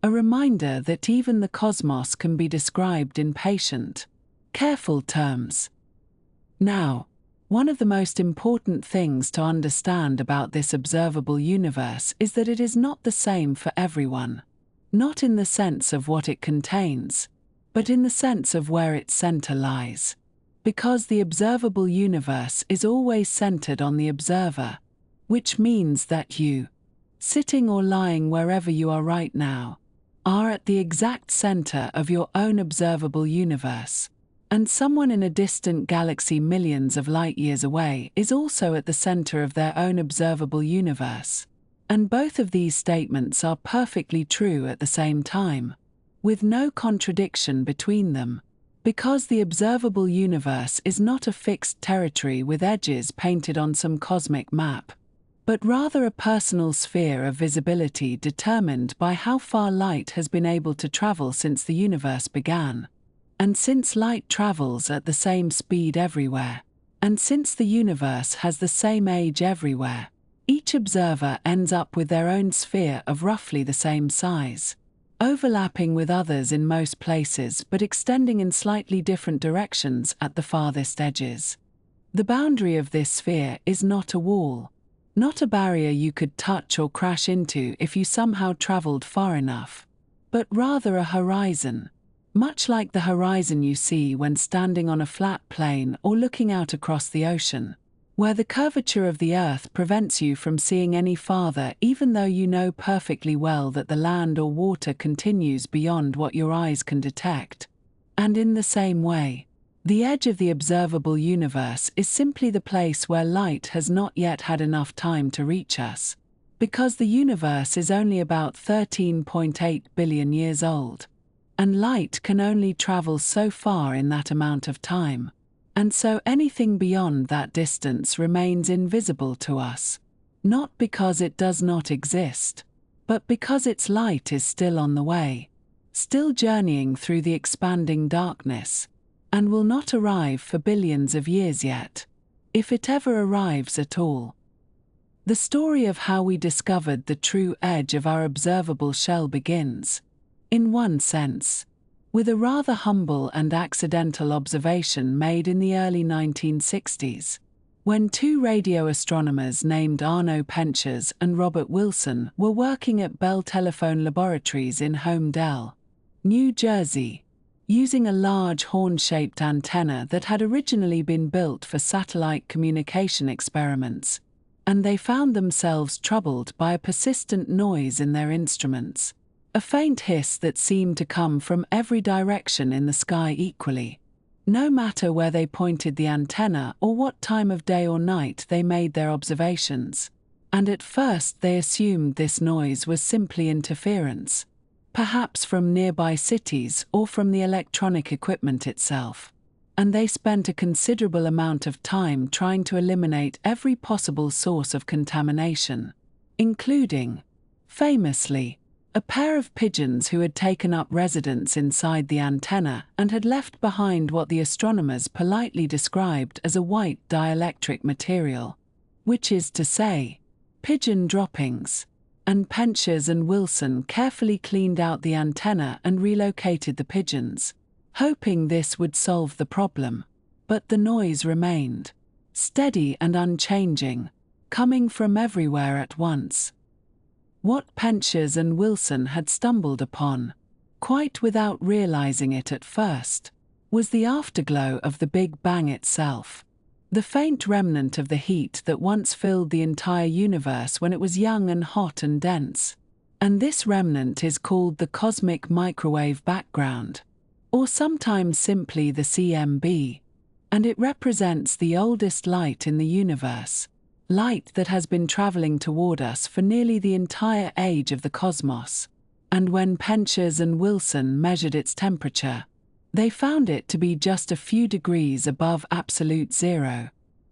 A reminder that even the cosmos can be described in patient, careful terms. Now, one of the most important things to understand about this observable universe is that it is not the same for everyone. Not in the sense of what it contains, but in the sense of where its center lies. Because the observable universe is always centered on the observer, which means that you, sitting or lying wherever you are right now, are at the exact center of your own observable universe. And someone in a distant galaxy millions of light-years away is also at the center of their own observable universe. And both of these statements are perfectly true at the same time, with no contradiction between them, because the observable universe is not a fixed territory with edges painted on some cosmic map, but rather a personal sphere of visibility determined by how far light has been able to travel since the universe began. And since light travels at the same speed everywhere, and since the universe has the same age everywhere, each observer ends up with their own sphere of roughly the same size, overlapping with others in most places but extending in slightly different directions at the farthest edges. The boundary of this sphere is not a wall, not a barrier you could touch or crash into if you somehow traveled far enough, but rather a horizon. Much like the horizon you see when standing on a flat plain or looking out across the ocean, where the curvature of the earth prevents you from seeing any farther even though you know perfectly well that the land or water continues beyond what your eyes can detect. And in the same way, the edge of the observable universe is simply the place where light has not yet had enough time to reach us, because the universe is only about 13.8 billion years old. And light can only travel so far in that amount of time, and so anything beyond that distance remains invisible to us, not because it does not exist, but because its light is still on the way, still journeying through the expanding darkness, and will not arrive for billions of years yet, if it ever arrives at all. The story of how we discovered the true edge of our observable shell begins, in one sense, with a rather humble and accidental observation made in the early 1960s, when two radio astronomers named Arno Penchers and Robert Wilson were working at Bell Telephone Laboratories in Holmdel, New Jersey, using a large horn-shaped antenna that had originally been built for satellite communication experiments, and they found themselves troubled by a persistent noise in their instruments. A faint hiss that seemed to come from every direction in the sky equally, no matter where they pointed the antenna or what time of day or night they made their observations. And at first they assumed this noise was simply interference, perhaps from nearby cities or from the electronic equipment itself. And they spent a considerable amount of time trying to eliminate every possible source of contamination, including, famously, a pair of pigeons who had taken up residence inside the antenna and had left behind what the astronomers politely described as a white dielectric material, which is to say, pigeon droppings, and Penchers and Wilson carefully cleaned out the antenna and relocated the pigeons, hoping this would solve the problem. But the noise remained, steady and unchanging, coming from everywhere at once. What Penchers and Wilson had stumbled upon, quite without realizing it at first, was the afterglow of the Big Bang itself, the faint remnant of the heat that once filled the entire universe when it was young and hot and dense. And this remnant is called the cosmic microwave background, or sometimes simply the CMB, and it represents the oldest light in the universe, light that has been traveling toward us for nearly the entire age of the cosmos. And when Penchers and Wilson measured its temperature, they found it to be just a few degrees above absolute zero,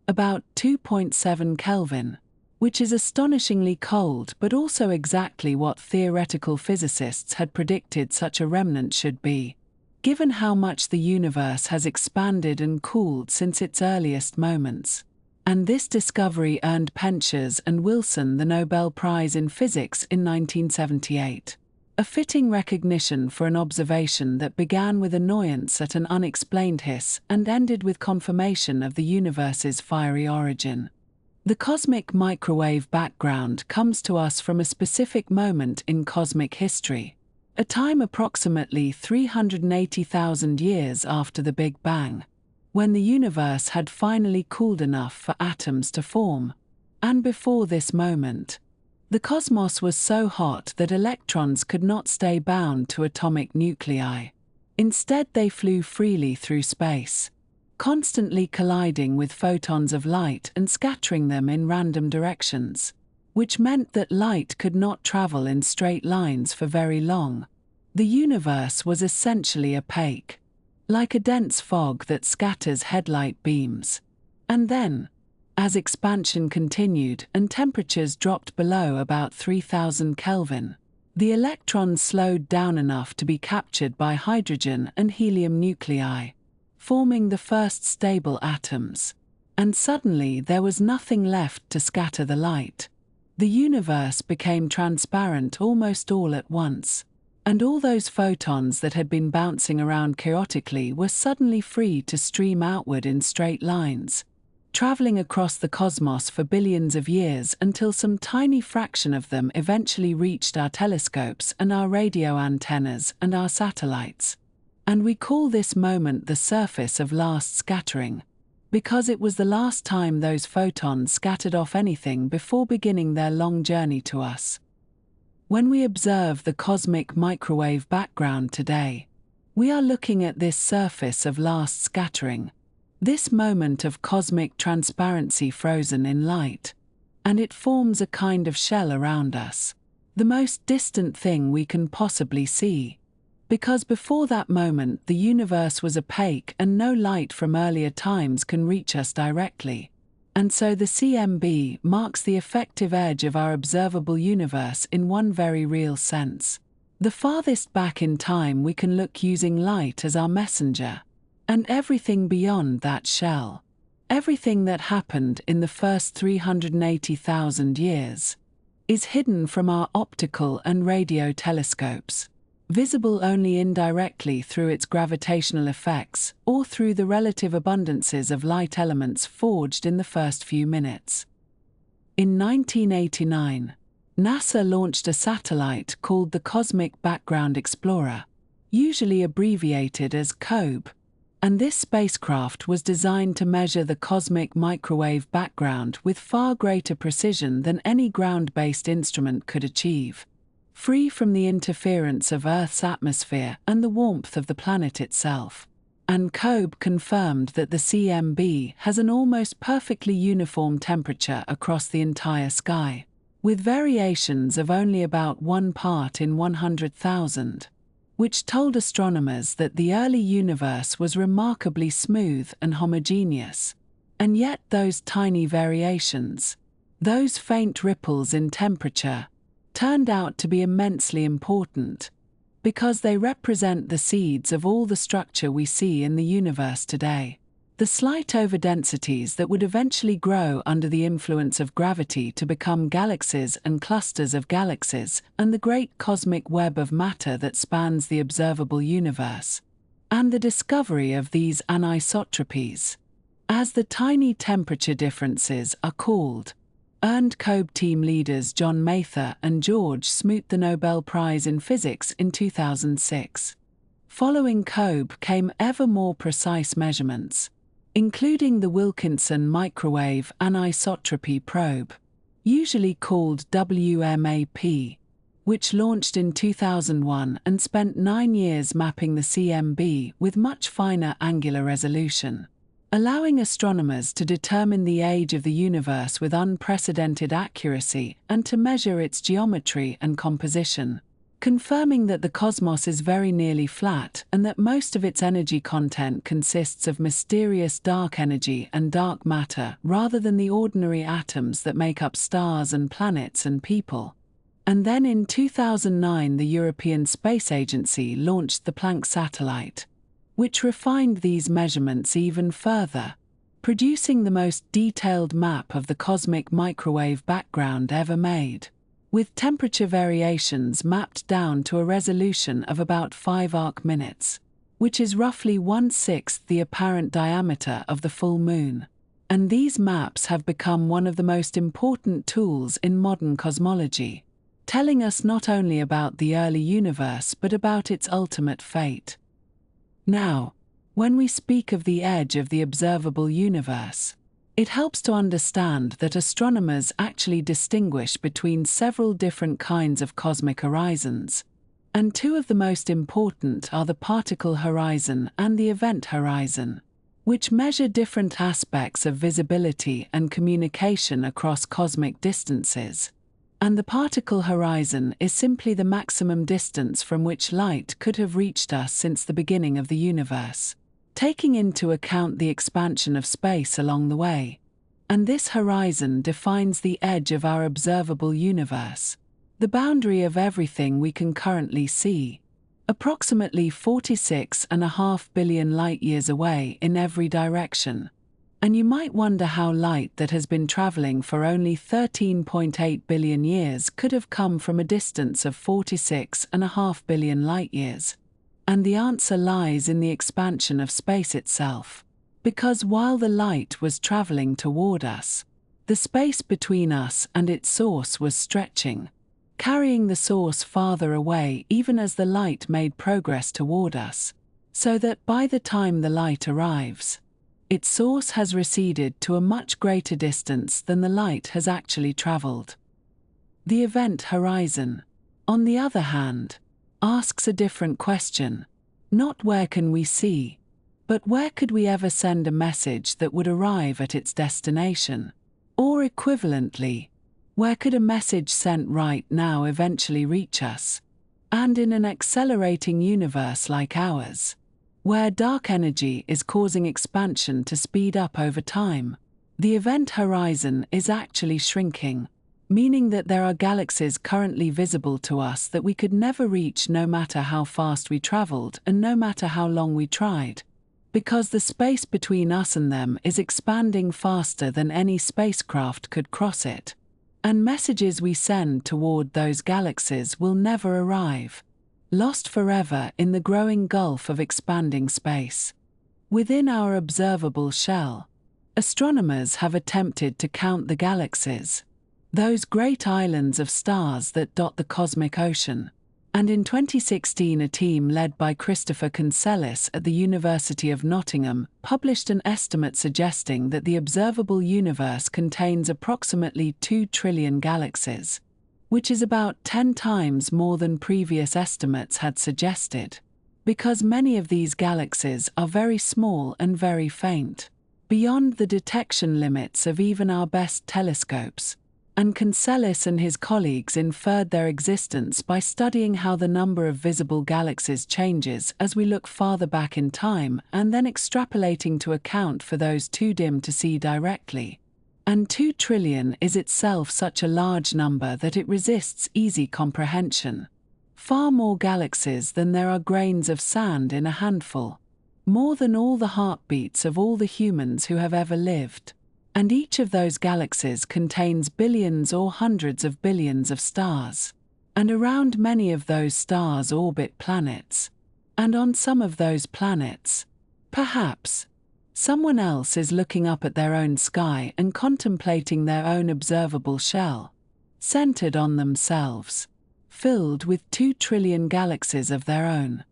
about 2.7 Kelvin, which is astonishingly cold but also exactly what theoretical physicists had predicted such a remnant should be, given how much the universe has expanded and cooled since its earliest moments. And this discovery earned Penchers and Wilson the Nobel Prize in Physics in 1978. A fitting recognition for an observation that began with annoyance at an unexplained hiss and ended with confirmation of the universe's fiery origin. The cosmic microwave background comes to us from a specific moment in cosmic history, a time approximately 380,000 years after the Big Bang, when the universe had finally cooled enough for atoms to form. And before this moment, the cosmos was so hot that electrons could not stay bound to atomic nuclei. Instead, they flew freely through space, constantly colliding with photons of light and scattering them in random directions, which meant that light could not travel in straight lines for very long. The universe was essentially opaque, like a dense fog that scatters headlight beams. And then, as expansion continued and temperatures dropped below about 3000 Kelvin, the electrons slowed down enough to be captured by hydrogen and helium nuclei, forming the first stable atoms. And suddenly there was nothing left to scatter the light. The universe became transparent almost all at once, and all those photons that had been bouncing around chaotically were suddenly free to stream outward in straight lines, traveling across the cosmos for billions of years until some tiny fraction of them eventually reached our telescopes and our radio antennas and our satellites. And we call this moment the surface of last scattering, because it was the last time those photons scattered off anything before beginning their long journey to us. When we observe the cosmic microwave background today, we are looking at this surface of last scattering, this moment of cosmic transparency frozen in light, and it forms a kind of shell around us, the most distant thing we can possibly see, because before that moment the universe was opaque and no light from earlier times can reach us directly. And so the CMB marks the effective edge of our observable universe in one very real sense, the farthest back in time we can look using light as our messenger. And everything beyond that shell, everything that happened in the first 380,000 years, is hidden from our optical and radio telescopes, visible only indirectly through its gravitational effects or through the relative abundances of light elements forged in the first few minutes. In 1989, NASA launched a satellite called the Cosmic Background Explorer, usually abbreviated as COBE. And this spacecraft was designed to measure the cosmic microwave background with far greater precision than any ground-based instrument could achieve, free from the interference of Earth's atmosphere and the warmth of the planet itself. And COBE confirmed that the CMB has an almost perfectly uniform temperature across the entire sky, with variations of only about 1 part in 100,000. Which told astronomers that the early universe was remarkably smooth and homogeneous. And yet those tiny variations, those faint ripples in temperature, turned out to be immensely important, because they represent the seeds of all the structure we see in the universe today. the slight overdensities that would eventually grow under the influence of gravity to become galaxies and clusters of galaxies, and the great cosmic web of matter that spans the observable universe, and the discovery of these anisotropies, as the tiny temperature differences are called, earned COBE team leaders John Mather and George Smoot the Nobel Prize in Physics in 2006. Following COBE came ever more precise measurements, including the Wilkinson Microwave Anisotropy Probe, usually called WMAP, which launched in 2001 and spent 9 years mapping the CMB with much finer angular resolution, allowing astronomers to determine the age of the universe with unprecedented accuracy and to measure its geometry and composition, confirming that the cosmos is very nearly flat and that most of its energy content consists of mysterious dark energy and dark matter rather than the ordinary atoms that make up stars and planets and people. And then in 2009 the European Space Agency launched the Planck satellite, which refined these measurements even further, producing the most detailed map of the cosmic microwave background ever made, with temperature variations mapped down to a resolution of about 5 arc-minutes, which is roughly 1/6 the apparent diameter of the full moon. And these maps have become one of the most important tools in modern cosmology, telling us not only about the early universe but about its ultimate fate. Now, when we speak of the edge of the observable universe, it helps to understand that astronomers actually distinguish between several different kinds of cosmic horizons, and two of the most important are the particle horizon and the event horizon, which measure different aspects of visibility and communication across cosmic distances. And the particle horizon is simply the maximum distance from which light could have reached us since the beginning of the universe, taking into account the expansion of space along the way. And this horizon defines the edge of our observable universe, the boundary of everything we can currently see, approximately 46.5 billion light-years away in every direction. And you might wonder how light that has been traveling for only 13.8 billion years could have come from a distance of 46.5 billion light-years. And the answer lies in the expansion of space itself. Because while the light was traveling toward us, the space between us and its source was stretching, carrying the source farther away even as the light made progress toward us, so that by the time the light arrives, its source has receded to a much greater distance than the light has actually traveled. The event horizon, on the other hand, asks a different question. Not where can we see, but where could we ever send a message that would arrive at its destination? Or equivalently, where could a message sent right now eventually reach us? And in an accelerating universe like ours, where dark energy is causing expansion to speed up over time, the event horizon is actually shrinking, meaning that there are galaxies currently visible to us that we could never reach no matter how fast we traveled and no matter how long we tried, because the space between us and them is expanding faster than any spacecraft could cross it, and messages we send toward those galaxies will never arrive, lost forever in the growing gulf of expanding space. Within our observable shell, astronomers have attempted to count the galaxies, those great islands of stars that dot the cosmic ocean. And in 2016 a team led by Christopher Cancellis at the University of Nottingham published an estimate suggesting that the observable universe contains approximately 2 trillion galaxies, which is about 10 times more than previous estimates had suggested, because many of these galaxies are very small and very faint, beyond the detection limits of even our best telescopes. And Cancellis and his colleagues inferred their existence by studying how the number of visible galaxies changes as we look farther back in time and then extrapolating to account for those too dim to see directly. And 2 trillion is itself such a large number that it resists easy comprehension. Far more galaxies than there are grains of sand in a handful. more than all the heartbeats of all the humans who have ever lived. And each of those galaxies contains billions or hundreds of billions of stars. And around many of those stars orbit planets. And on some of those planets, perhaps, someone else is looking up at their own sky and contemplating their own observable shell, centered on themselves, filled with 2 trillion galaxies of their own.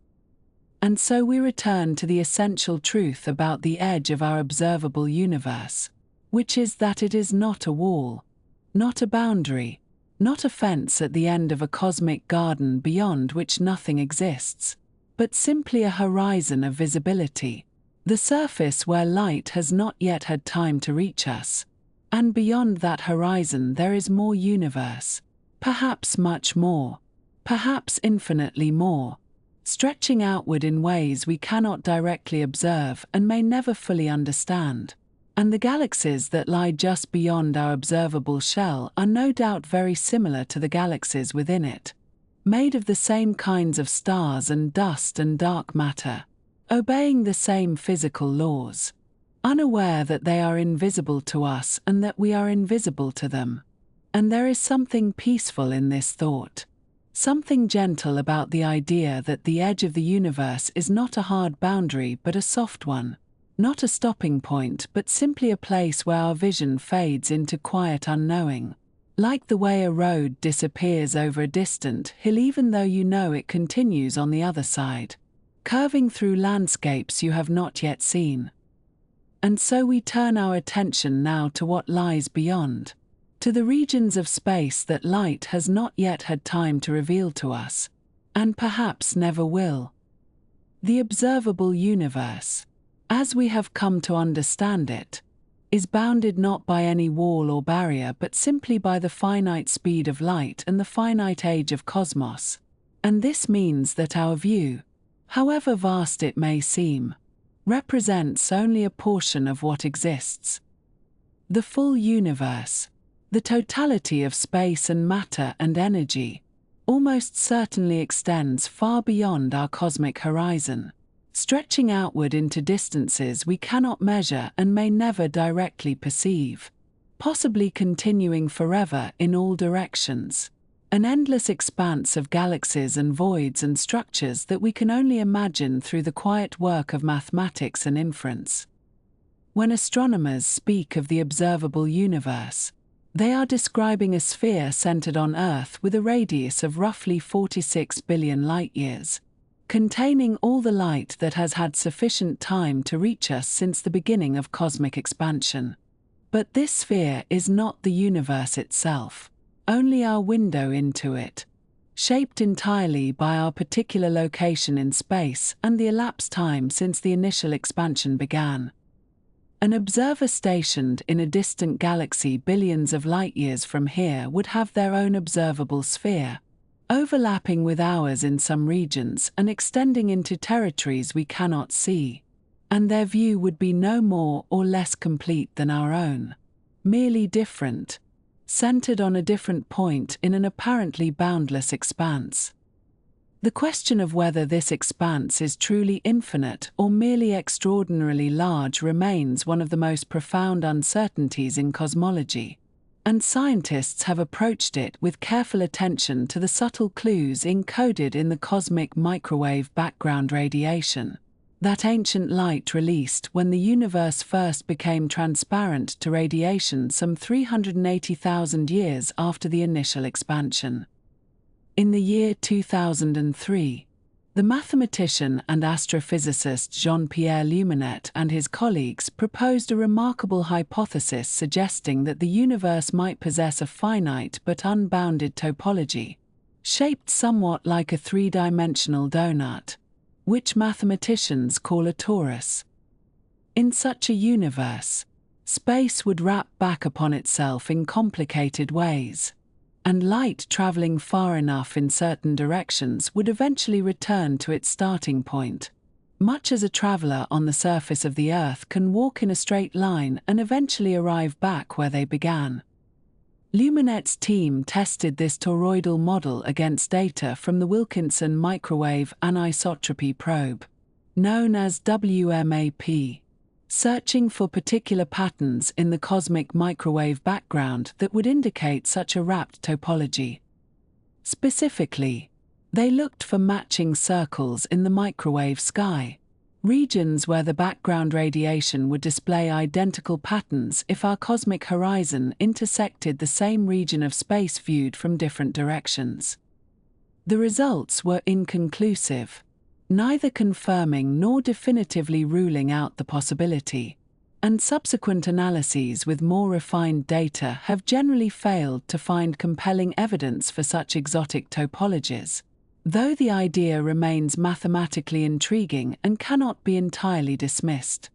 And so we return to the essential truth about the edge of our observable universe, which is that it is not a wall, not a boundary, not a fence at the end of a cosmic garden beyond which nothing exists, but simply a horizon of visibility, the surface where light has not yet had time to reach us. And beyond that horizon there is more universe, perhaps much more, perhaps infinitely more, stretching outward in ways we cannot directly observe and may never fully understand. And the galaxies that lie just beyond our observable shell are no doubt very similar to the galaxies within it, made of the same kinds of stars and dust and dark matter, obeying the same physical laws, unaware that they are invisible to us and that we are invisible to them. And there is something peaceful in this thought, something gentle about the idea that the edge of the universe is not a hard boundary but a soft one, not a stopping point but simply a place where our vision fades into quiet unknowing, like the way a road disappears over a distant hill even though you know it continues on the other side, curving through landscapes you have not yet seen. And so we turn our attention now to what lies beyond, to the regions of space that light has not yet had time to reveal to us, and perhaps never will. The observable universe, as we have come to understand it, is bounded not by any wall or barrier but simply by the finite speed of light and the finite age of cosmos. And this means that our view, however vast it may seem, represents only a portion of what exists. The full universe, the totality of space and matter and energy, almost certainly extends far beyond our cosmic horizon, stretching outward into distances we cannot measure and may never directly perceive, possibly continuing forever in all directions, an endless expanse of galaxies and voids and structures that we can only imagine through the quiet work of mathematics and inference. When astronomers speak of the observable universe, they are describing a sphere centered on Earth with a radius of roughly 46 billion light-years, containing all the light that has had sufficient time to reach us since the beginning of cosmic expansion. But this sphere is not the universe itself, only our window into it, shaped entirely by our particular location in space and the elapsed time since the initial expansion began. An observer stationed in a distant galaxy billions of light-years from here would have their own observable sphere, overlapping with ours in some regions and extending into territories we cannot see, and their view would be no more or less complete than our own, merely different, centered on a different point in an apparently boundless expanse. The question of whether this expanse is truly infinite or merely extraordinarily large remains one of the most profound uncertainties in cosmology, and scientists have approached it with careful attention to the subtle clues encoded in the cosmic microwave background radiation, that ancient light released when the universe first became transparent to radiation some 380,000 years after the initial expansion. In the year 2003, the mathematician and astrophysicist Jean-Pierre Luminet and his colleagues proposed a remarkable hypothesis suggesting that the universe might possess a finite but unbounded topology, shaped somewhat like a three-dimensional donut, which mathematicians call a torus. In such a universe, space would wrap back upon itself in complicated ways, and light traveling far enough in certain directions would eventually return to its starting point, much as a traveler on the surface of the Earth can walk in a straight line and eventually arrive back where they began. Luminet's team tested this toroidal model against data from the Wilkinson microwave anisotropy probe. known as WMAP, searching for particular patterns in the cosmic microwave background that would indicate such a wrapped topology. Specifically, they looked for matching circles in the microwave sky, regions where the background radiation would display identical patterns if our cosmic horizon intersected the same region of space viewed from different directions. The results were inconclusive, neither confirming nor definitively ruling out the possibility, and subsequent analyses with more refined data have generally failed to find compelling evidence for such exotic topologies, though the idea remains mathematically intriguing and cannot be entirely dismissed.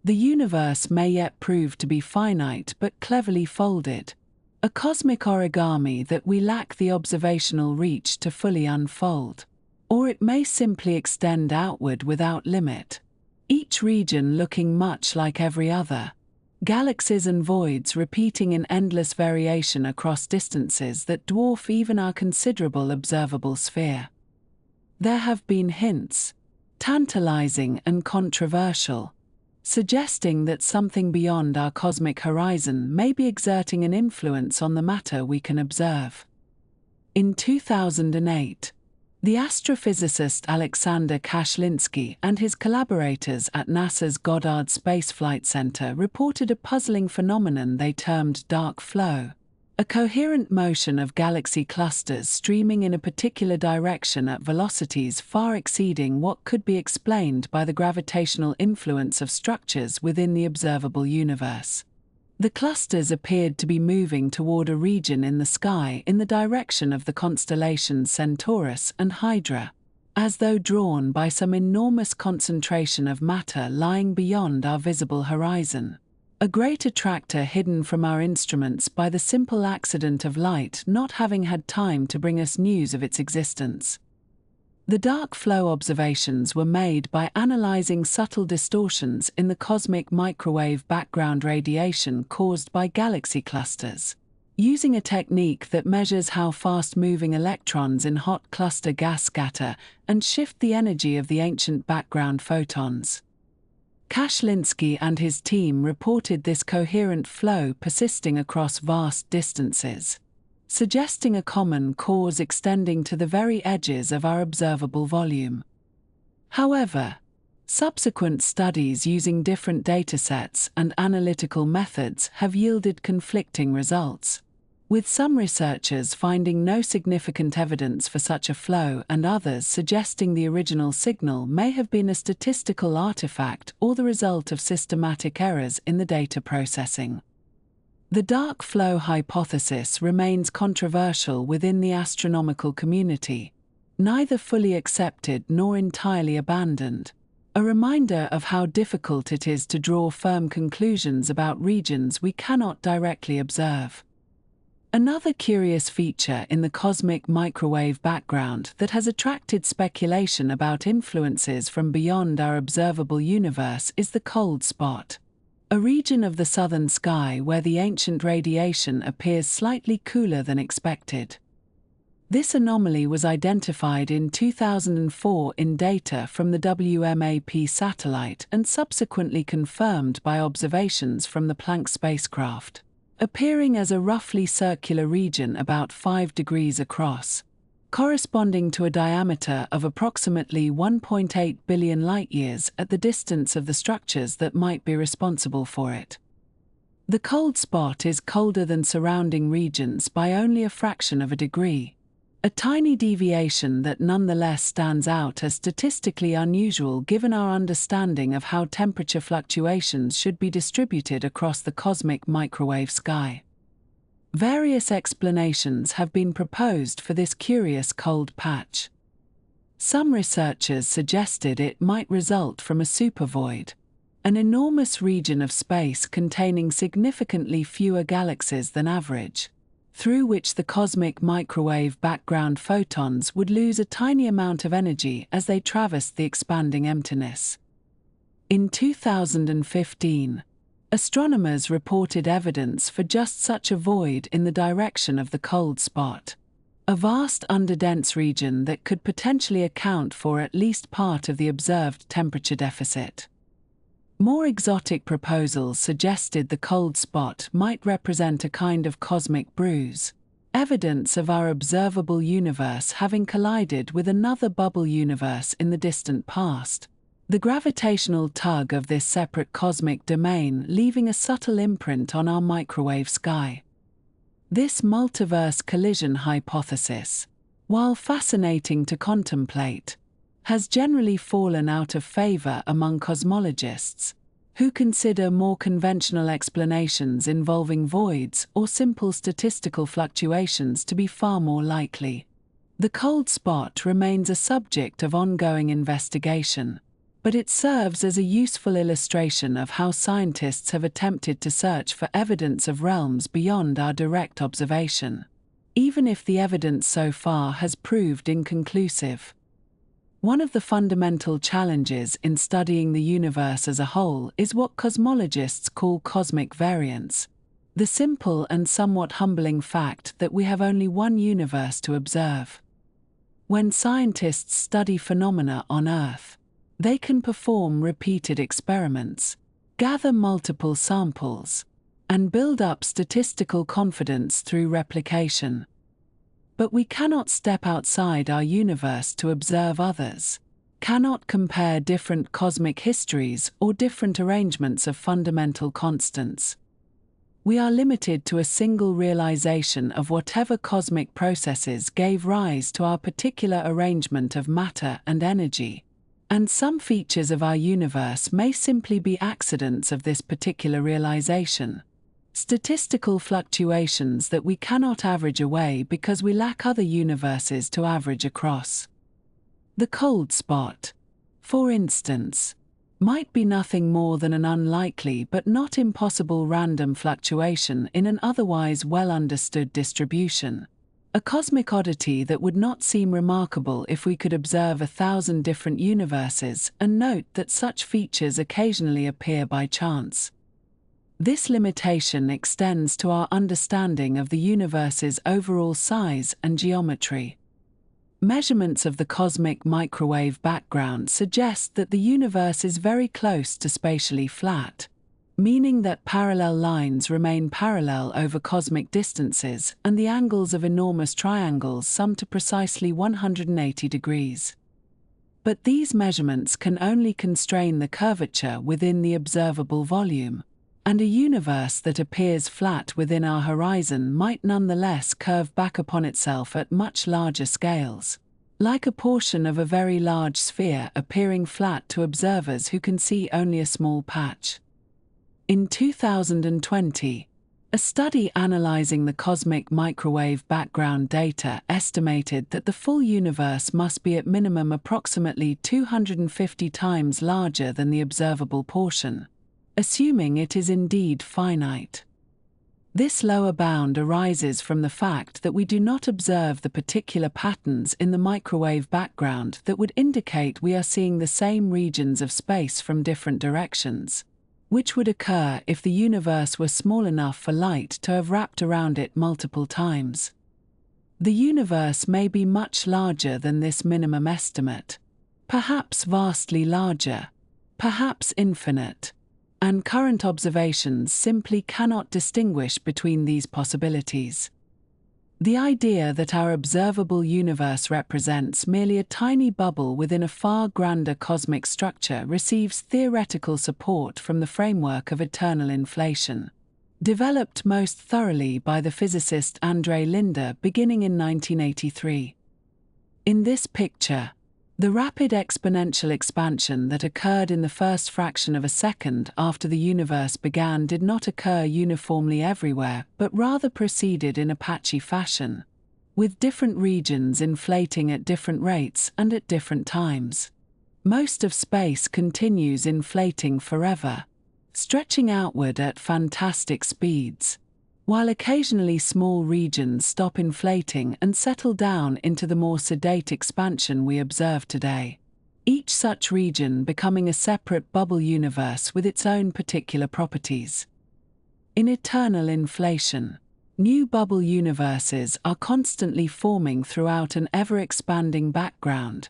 The universe may yet prove to be finite but cleverly folded, a cosmic origami that we lack the observational reach to fully unfold. Or it may simply extend outward without limit, each region looking much like every other, galaxies and voids repeating in endless variation across distances that dwarf even our considerable observable sphere. There have been hints, tantalizing and controversial, suggesting that something beyond our cosmic horizon may be exerting an influence on the matter we can observe. In 2008, the astrophysicist Alexander Kashlinsky and his collaborators at NASA's Goddard Space Flight Center reported a puzzling phenomenon they termed dark flow, a coherent motion of galaxy clusters streaming in a particular direction at velocities far exceeding what could be explained by the gravitational influence of structures within the observable universe. The clusters appeared to be moving toward a region in the sky in the direction of the constellations Centaurus and Hydra, as though drawn by some enormous concentration of matter lying beyond our visible horizon, a great attractor hidden from our instruments by the simple accident of light not having had time to bring us news of its existence. The dark flow observations were made by analyzing subtle distortions in the cosmic microwave background radiation caused by galaxy clusters, using a technique that measures how fast-moving electrons in hot cluster gas scatter and shift the energy of the ancient background photons. Kashlinsky and his team reported this coherent flow persisting across vast distances, suggesting a common cause extending to the very edges of our observable volume. However, subsequent studies using different datasets and analytical methods have yielded conflicting results, with some researchers finding no significant evidence for such a flow and others suggesting the original signal may have been a statistical artifact or the result of systematic errors in the data processing. The dark flow hypothesis remains controversial within the astronomical community, neither fully accepted nor entirely abandoned, a reminder of how difficult it is to draw firm conclusions about regions we cannot directly observe. Another curious feature in the cosmic microwave background that has attracted speculation about influences from beyond our observable universe is the cold spot, a region of the southern sky where the ancient radiation appears slightly cooler than expected. This anomaly was identified in 2004 in data from the WMAP satellite and subsequently confirmed by observations from the Planck spacecraft, appearing as a roughly circular region about 5 degrees across, corresponding to a diameter of approximately 1.8 billion light-years at the distance of the structures that might be responsible for it. The cold spot is colder than surrounding regions by only a fraction of a degree, a tiny deviation that nonetheless stands out as statistically unusual given our understanding of how temperature fluctuations should be distributed across the cosmic microwave sky. Various explanations have been proposed for this curious cold patch. Some researchers suggested it might result from a supervoid, an enormous region of space containing significantly fewer galaxies than average, through which the cosmic microwave background photons would lose a tiny amount of energy as they traversed the expanding emptiness. In 2015, astronomers reported evidence for just such a void in the direction of the cold spot, a vast underdense region that could potentially account for at least part of the observed temperature deficit. More exotic proposals suggested the cold spot might represent a kind of cosmic bruise, evidence of our observable universe having collided with another bubble universe in the distant past, the gravitational tug of this separate cosmic domain leaving a subtle imprint on our microwave sky. This multiverse collision hypothesis, while fascinating to contemplate, has generally fallen out of favor among cosmologists, who consider more conventional explanations involving voids or simple statistical fluctuations to be far more likely. The cold spot remains a subject of ongoing investigation, but it serves as a useful illustration of how scientists have attempted to search for evidence of realms beyond our direct observation, even if the evidence so far has proved inconclusive. One of the fundamental challenges in studying the universe as a whole is what cosmologists call cosmic variance, the simple and somewhat humbling fact that we have only one universe to observe. When scientists study phenomena on Earth, they can perform repeated experiments, gather multiple samples, and build up statistical confidence through replication. But we cannot step outside our universe to observe others, cannot compare different cosmic histories or different arrangements of fundamental constants. We are limited to a single realization of whatever cosmic processes gave rise to our particular arrangement of matter and energy, and some features of our universe may simply be accidents of this particular realization, statistical fluctuations that we cannot average away because we lack other universes to average across. The cold spot, for instance, might be nothing more than an unlikely but not impossible random fluctuation in an otherwise well-understood distribution, a cosmic oddity that would not seem remarkable if we could observe 1,000 different universes and note that such features occasionally appear by chance. This limitation extends to our understanding of the universe's overall size and geometry. Measurements of the cosmic microwave background suggest that the universe is very close to spatially flat, meaning that parallel lines remain parallel over cosmic distances and the angles of enormous triangles sum to precisely 180 degrees. But these measurements can only constrain the curvature within the observable volume, and a universe that appears flat within our horizon might nonetheless curve back upon itself at much larger scales, like a portion of a very large sphere appearing flat to observers who can see only a small patch. In 2020, a study analyzing the cosmic microwave background data estimated that the full universe must be at minimum approximately 250 times larger than the observable portion, assuming it is indeed finite. This lower bound arises from the fact that we do not observe the particular patterns in the microwave background that would indicate we are seeing the same regions of space from different directions, which would occur if the universe were small enough for light to have wrapped around it multiple times. The universe may be much larger than this minimum estimate, perhaps vastly larger, perhaps infinite, and current observations simply cannot distinguish between these possibilities. The idea that our observable universe represents merely a tiny bubble within a far grander cosmic structure receives theoretical support from the framework of eternal inflation, developed most thoroughly by the physicist André Linde beginning in 1983. In this picture, the rapid exponential expansion that occurred in the first fraction of a second after the universe began did not occur uniformly everywhere, but rather proceeded in a patchy fashion, with different regions inflating at different rates and at different times. Most of space continues inflating forever, stretching outward at fantastic speeds, while occasionally small regions stop inflating and settle down into the more sedate expansion we observe today, each such region becoming a separate bubble universe with its own particular properties. In eternal inflation, New bubble universes are constantly forming throughout an ever-expanding background,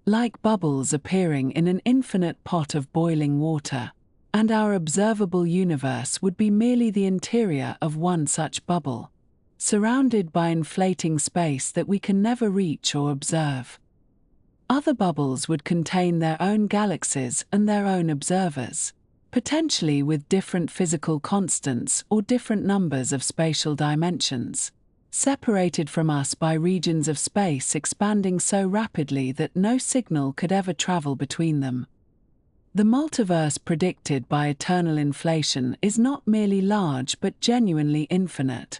like bubbles appearing in an infinite pot of boiling water, and our observable universe would be merely the interior of one such bubble, surrounded by inflating space that we can never reach or observe. Other bubbles would contain their own galaxies and their own observers, potentially with different physical constants or different numbers of spatial dimensions, separated from us by regions of space expanding so rapidly that no signal could ever travel between them. The multiverse predicted by eternal inflation is not merely large but genuinely infinite,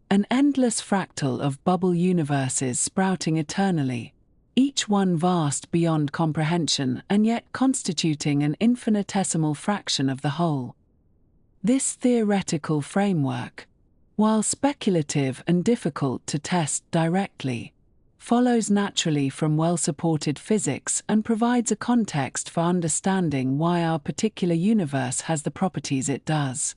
an endless fractal of bubble universes sprouting eternally, each one vast beyond comprehension and yet constituting an infinitesimal fraction of the whole. This theoretical framework, while speculative and difficult to test directly, follows naturally from well-supported physics and provides a context for understanding why our particular universe has the properties it does.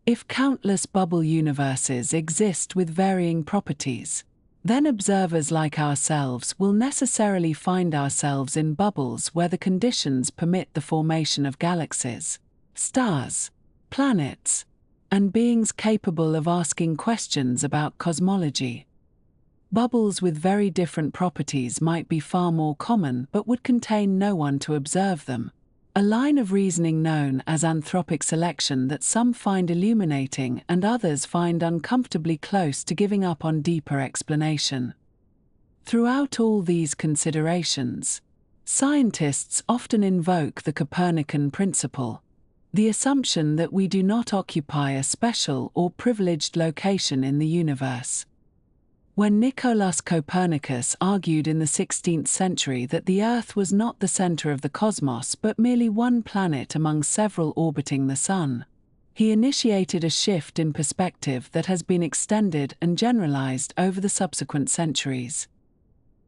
If countless bubble universes exist with varying properties, then observers like ourselves will necessarily find ourselves in bubbles where the conditions permit the formation of galaxies, stars, planets, and beings capable of asking questions about cosmology. Bubbles with very different properties might be far more common but would contain no one to observe them, a line of reasoning known as anthropic selection that some find illuminating and others find uncomfortably close to giving up on deeper explanation. Throughout all these considerations, scientists often invoke the Copernican principle, the assumption that we do not occupy a special or privileged location in the universe. When Nicolaus Copernicus argued in the 16th century that the Earth was not the center of the cosmos but merely one planet among several orbiting the Sun, he initiated a shift in perspective that has been extended and generalized over the subsequent centuries.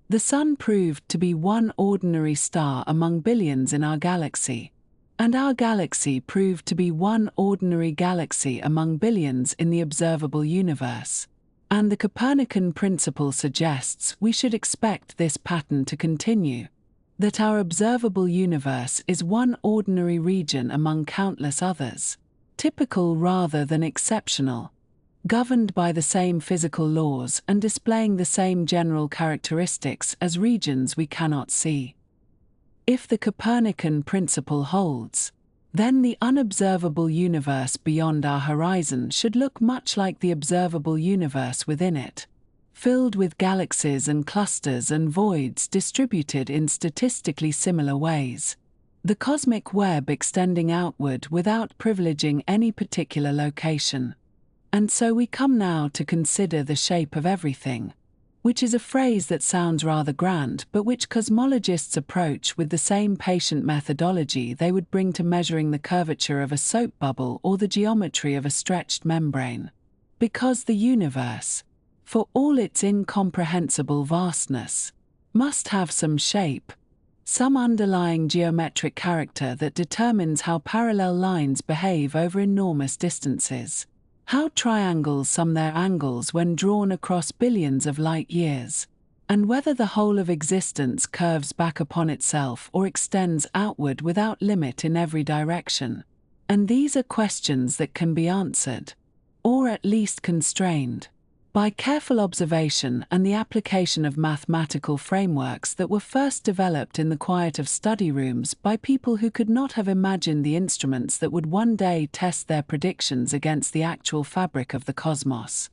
The Sun proved to be one ordinary star among billions in our galaxy, and our galaxy proved to be one ordinary galaxy among billions in the observable universe. And the Copernican principle suggests we should expect this pattern to continue, that our observable universe is one ordinary region among countless others, typical rather than exceptional, governed by the same physical laws and displaying the same general characteristics as regions we cannot see. If the Copernican principle holds, then the unobservable universe beyond our horizon should look much like the observable universe within it, filled with galaxies and clusters and voids distributed in statistically similar ways, the cosmic web extending outward without privileging any particular location. And so we come now to consider the shape of everything, which is a phrase that sounds rather grand but which cosmologists approach with the same patient methodology they would bring to measuring the curvature of a soap bubble or the geometry of a stretched membrane. Because the universe, for all its incomprehensible vastness, must have some shape, some underlying geometric character that determines how parallel lines behave over enormous distances, how triangles sum their angles when drawn across billions of light years, and whether the whole of existence curves back upon itself or extends outward without limit in every direction. And these are questions that can be answered, or at least constrained, by careful observation and the application of mathematical frameworks that were first developed in the quiet of study rooms by people who could not have imagined the instruments that would one day test their predictions against the actual fabric of the cosmos.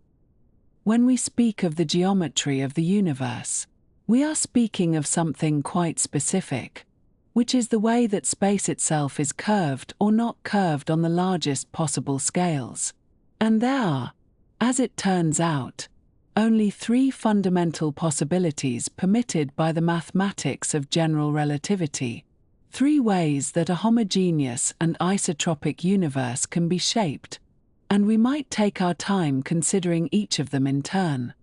When we speak of the geometry of the universe, we are speaking of something quite specific, which is the way that space itself is curved or not curved on the largest possible scales. And there are, as it turns out, only three fundamental possibilities permitted by the mathematics of general relativity, three ways that a homogeneous and isotropic universe can be shaped, and we might take our time considering each of them in turn,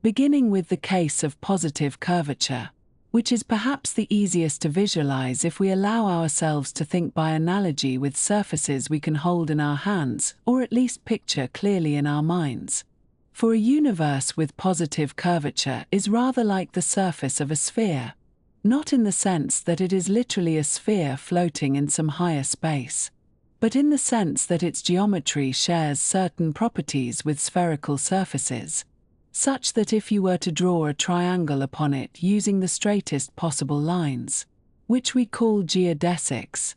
beginning with the case of positive curvature, which is perhaps the easiest to visualize if we allow ourselves to think by analogy with surfaces we can hold in our hands or at least picture clearly in our minds. For a universe with positive curvature is rather like the surface of a sphere, not in the sense that it is literally a sphere floating in some higher space, but in the sense that its geometry shares certain properties with spherical surfaces, such that if you were to draw a triangle upon it using the straightest possible lines, which we call geodesics,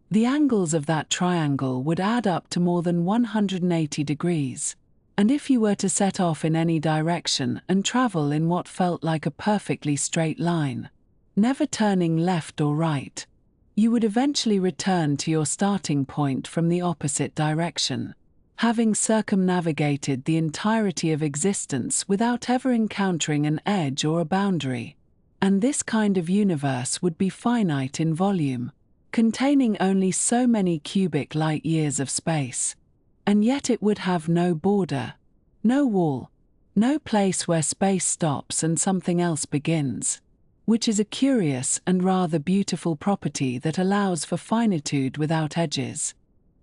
the angles of that triangle would add up to more than 180 degrees. And if you were to set off in any direction and travel in what felt like a perfectly straight line, never turning left or right, you would eventually return to your starting point from the opposite direction, having circumnavigated the entirety of existence without ever encountering an edge or a boundary. And this kind of universe would be finite in volume, containing only so many cubic light-years of space. And yet it would have no border, no wall, no place where space stops and something else begins, which is a curious and rather beautiful property that allows for finitude without edges.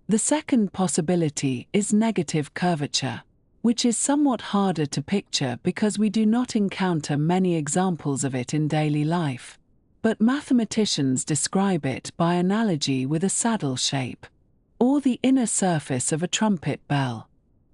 The second possibility is negative curvature, which is somewhat harder to picture because we do not encounter many examples of it in daily life, but mathematicians describe it by analogy with a saddle shape, or the inner surface of a trumpet bell,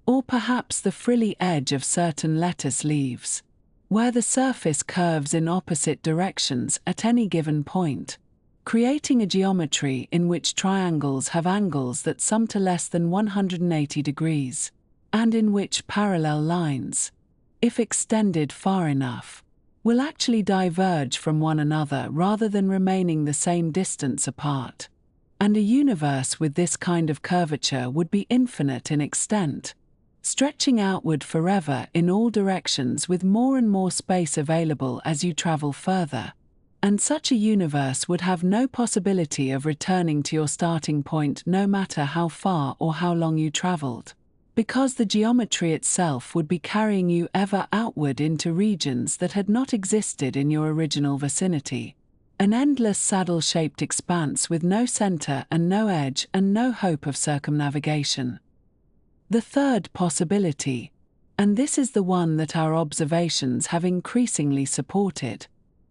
or perhaps the frilly edge of certain lettuce leaves, where the surface curves in opposite directions at any given point, creating a geometry in which triangles have angles that sum to less than 180 degrees, and in which parallel lines, if extended far enough, will actually diverge from one another rather than remaining the same distance apart. And a universe with this kind of curvature would be infinite in extent, stretching outward forever in all directions with more and more space available as you travel further. And such a universe would have no possibility of returning to your starting point no matter how far or how long you traveled, because the geometry itself would be carrying you ever outward into regions that had not existed in your original vicinity. An endless saddle-shaped expanse with no center and no edge and no hope of circumnavigation. The third possibility, and this is the one that our observations have increasingly supported,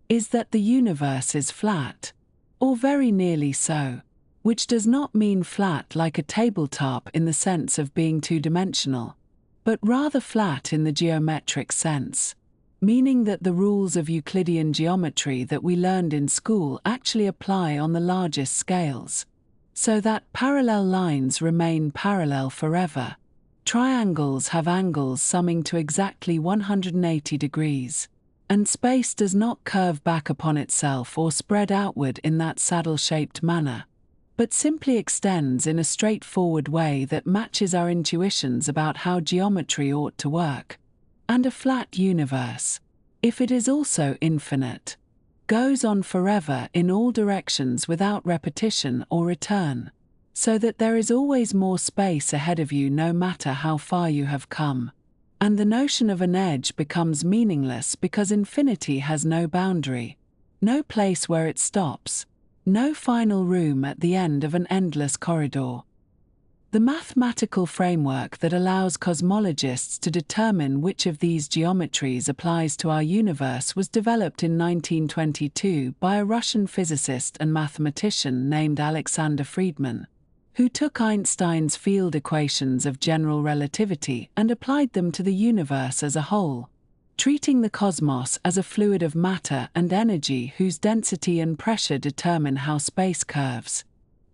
is that the universe is flat, or very nearly so, which does not mean flat like a tabletop in the sense of being two-dimensional, but rather flat in the geometric sense, meaning that the rules of Euclidean geometry that we learned in school actually apply on the largest scales, so that parallel lines remain parallel forever. Triangles have angles summing to exactly 180 degrees, and space does not curve back upon itself or spread outward in that saddle-shaped manner, but simply extends in a straightforward way that matches our intuitions about how geometry ought to work. And a flat universe, if it is also infinite, goes on forever in all directions without repetition or return, so that there is always more space ahead of you no matter how far you have come. And the notion of an edge becomes meaningless because infinity has no boundary, no place where it stops, no final room at the end of an endless corridor. The mathematical framework that allows cosmologists to determine which of these geometries applies to our universe was developed in 1922 by a Russian physicist and mathematician named Alexander Friedmann, who took Einstein's field equations of general relativity and applied them to the universe as a whole, treating the cosmos as a fluid of matter and energy whose density and pressure determine how space curves,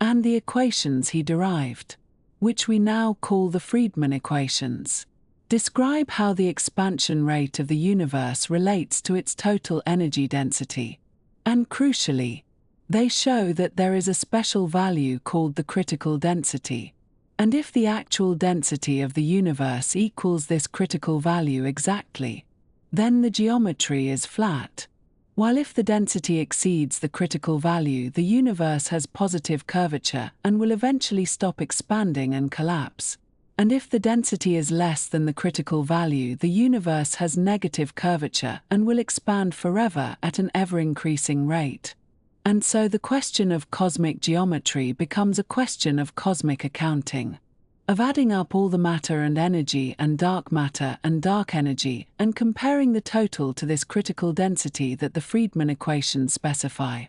and the equations he derived, which we now call the Friedmann equations, describe how the expansion rate of the universe relates to its total energy density, and crucially, they show that there is a special value called the critical density, and if the actual density of the universe equals this critical value exactly, then the geometry is flat, while if the density exceeds the critical value, the universe has positive curvature and will eventually stop expanding and collapse, and if the density is less than the critical value, the universe has negative curvature and will expand forever at an ever-increasing rate. And so the question of cosmic geometry becomes a question of cosmic accounting. of adding up all the matter and energy and dark matter and dark energy and comparing the total to this critical density that the Friedmann equations specify.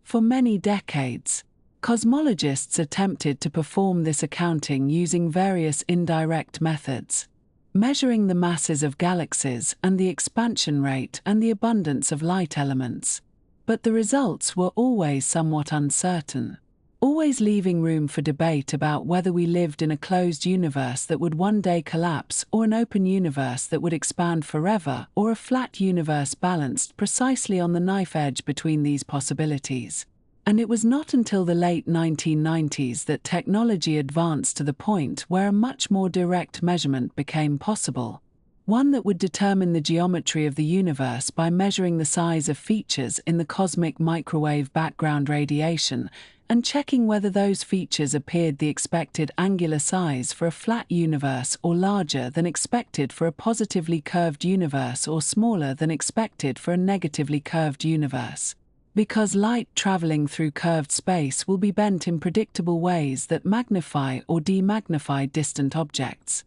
For many decades, cosmologists attempted to perform this accounting using various indirect methods, measuring the masses of galaxies and the expansion rate and the abundance of light elements. But the results were always somewhat uncertain, always leaving room for debate about whether we lived in a closed universe that would one day collapse, or an open universe that would expand forever, or a flat universe balanced precisely on the knife edge between these possibilities. And it was not until the late 1990s that technology advanced to the point where a much more direct measurement became possible, one that would determine the geometry of the universe by measuring the size of features in the cosmic microwave background radiation and checking whether those features appeared the expected angular size for a flat universe or larger than expected for a positively curved universe or smaller than expected for a negatively curved universe. Because light traveling through curved space will be bent in predictable ways that magnify or demagnify distant objects.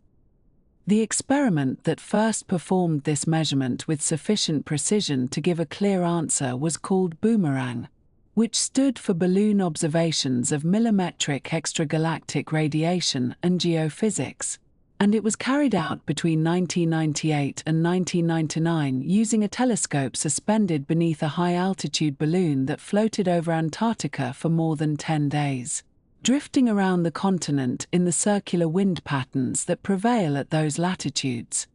The experiment that first performed this measurement with sufficient precision to give a clear answer was called Boomerang, which stood for Balloon Observations of Millimetric Extragalactic Radiation and Geophysics, and it was carried out between 1998 and 1999 using a telescope suspended beneath a high-altitude balloon that floated over Antarctica for more than 10 days, drifting around the continent in the circular wind patterns that prevail at those latitudes.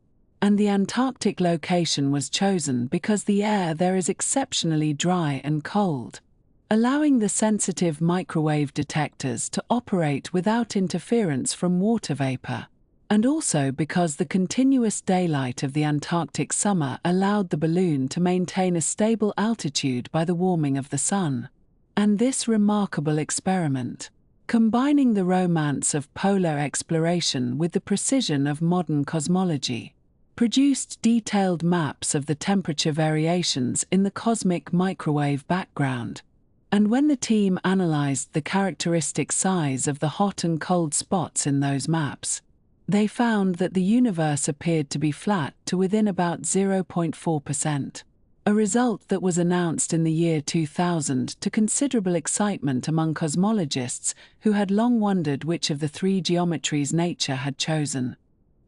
And the Antarctic location was chosen because the air there is exceptionally dry and cold, allowing the sensitive microwave detectors to operate without interference from water vapor, and also because the continuous daylight of the Antarctic summer allowed the balloon to maintain a stable altitude by the warming of the sun. And this remarkable experiment, combining the romance of polar exploration with the precision of modern cosmology, produced detailed maps of the temperature variations in the cosmic microwave background. And when the team analyzed the characteristic size of the hot and cold spots in those maps, they found that the universe appeared to be flat to within about 0.4%, a result that was announced in the year 2000 to considerable excitement among cosmologists who had long wondered which of the three geometries nature had chosen.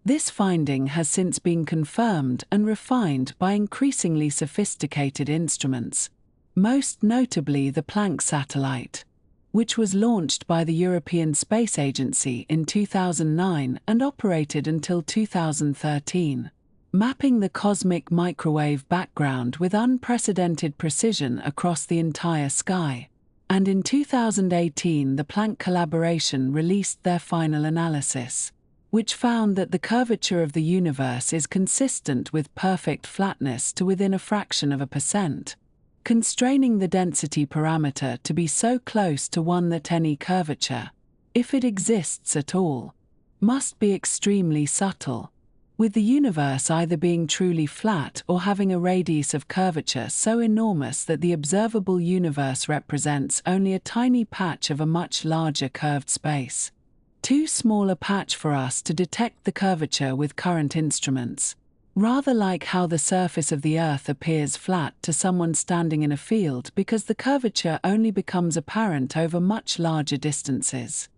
This finding has since been confirmed and refined by increasingly sophisticated instruments, most notably the Planck satellite, which was launched by the European Space Agency in 2009 and operated until 2013, mapping the cosmic microwave background with unprecedented precision across the entire sky. And in 2018, the Planck collaboration released their final analysis, which found that the curvature of the universe is consistent with perfect flatness to within a fraction of a percent, constraining the density parameter to be so close to 1 that any curvature, if it exists at all, must be extremely subtle, with the universe either being truly flat or having a radius of curvature so enormous that the observable universe represents only a tiny patch of a much larger curved space, too small a patch for us to detect the curvature with current instruments. Rather like how the surface of the Earth appears flat to someone standing in a field because the curvature only becomes apparent over much larger distances.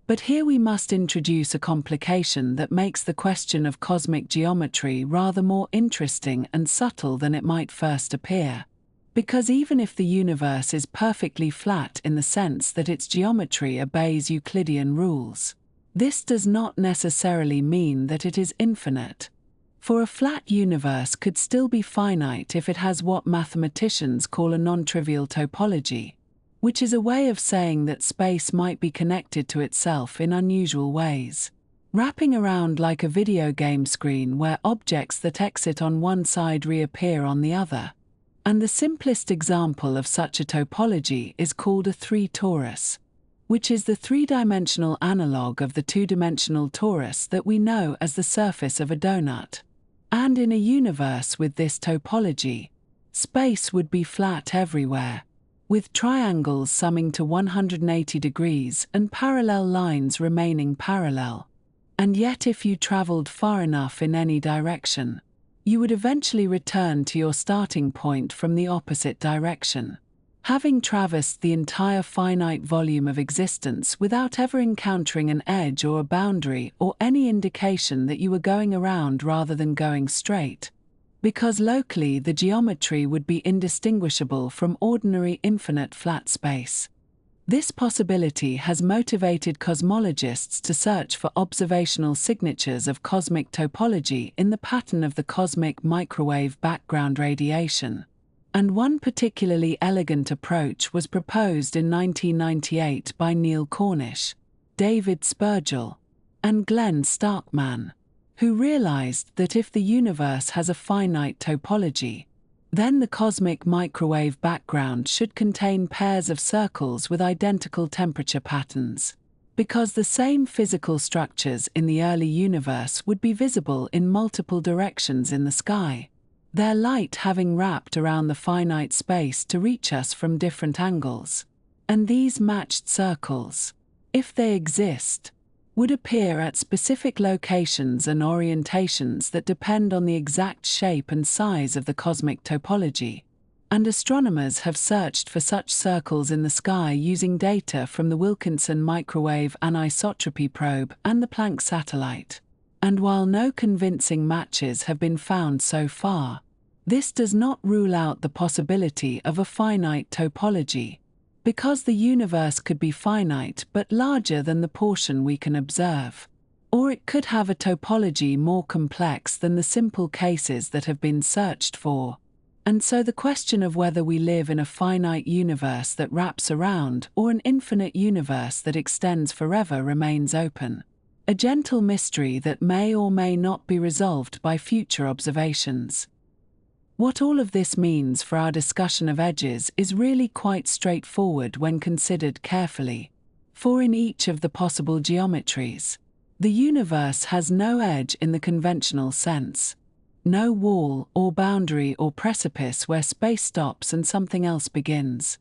But here we must introduce a complication that makes the question of cosmic geometry rather more interesting and subtle than it might first appear. Because even if the universe is perfectly flat in the sense that its geometry obeys Euclidean rules, this does not necessarily mean that it is infinite. For a flat universe could still be finite if it has what mathematicians call a non-trivial topology, which is a way of saying that space might be connected to itself in unusual ways, wrapping around like a video game screen where objects that exit on one side reappear on the other. And the simplest example of such a topology is called a three-torus, which is the three-dimensional analog of the two-dimensional torus that we know as the surface of a donut. And in a universe with this topology, space would be flat everywhere, with triangles summing to 180 degrees and parallel lines remaining parallel. And yet if you traveled far enough in any direction, you would eventually return to your starting point from the opposite direction, having traversed the entire finite volume of existence without ever encountering an edge or a boundary or any indication that you were going around rather than going straight, because locally the geometry would be indistinguishable from ordinary infinite flat space. This possibility has motivated cosmologists to search for observational signatures of cosmic topology in the pattern of the cosmic microwave background radiation. And one particularly elegant approach was proposed in 1998 by Neil Cornish, David Spergel, and Glenn Starkman, who realized that if the universe has a finite topology, then the cosmic microwave background should contain pairs of circles with identical temperature patterns, because the same physical structures in the early universe would be visible in multiple directions in the sky, their light having wrapped around the finite space to reach us from different angles. And these matched circles, if they exist, would appear at specific locations and orientations that depend on the exact shape and size of the cosmic topology. And astronomers have searched for such circles in the sky using data from the Wilkinson Microwave Anisotropy Probe and the Planck satellite. And while no convincing matches have been found so far, this does not rule out the possibility of a finite topology, because the universe could be finite but larger than the portion we can observe. Or it could have a topology more complex than the simple cases that have been searched for. And so the question of whether we live in a finite universe that wraps around or an infinite universe that extends forever remains open, a gentle mystery that may or may not be resolved by future observations. What all of this means for our discussion of edges is really quite straightforward when considered carefully, for in each of the possible geometries, the universe has no edge in the conventional sense, no wall or boundary or precipice where space stops and something else begins.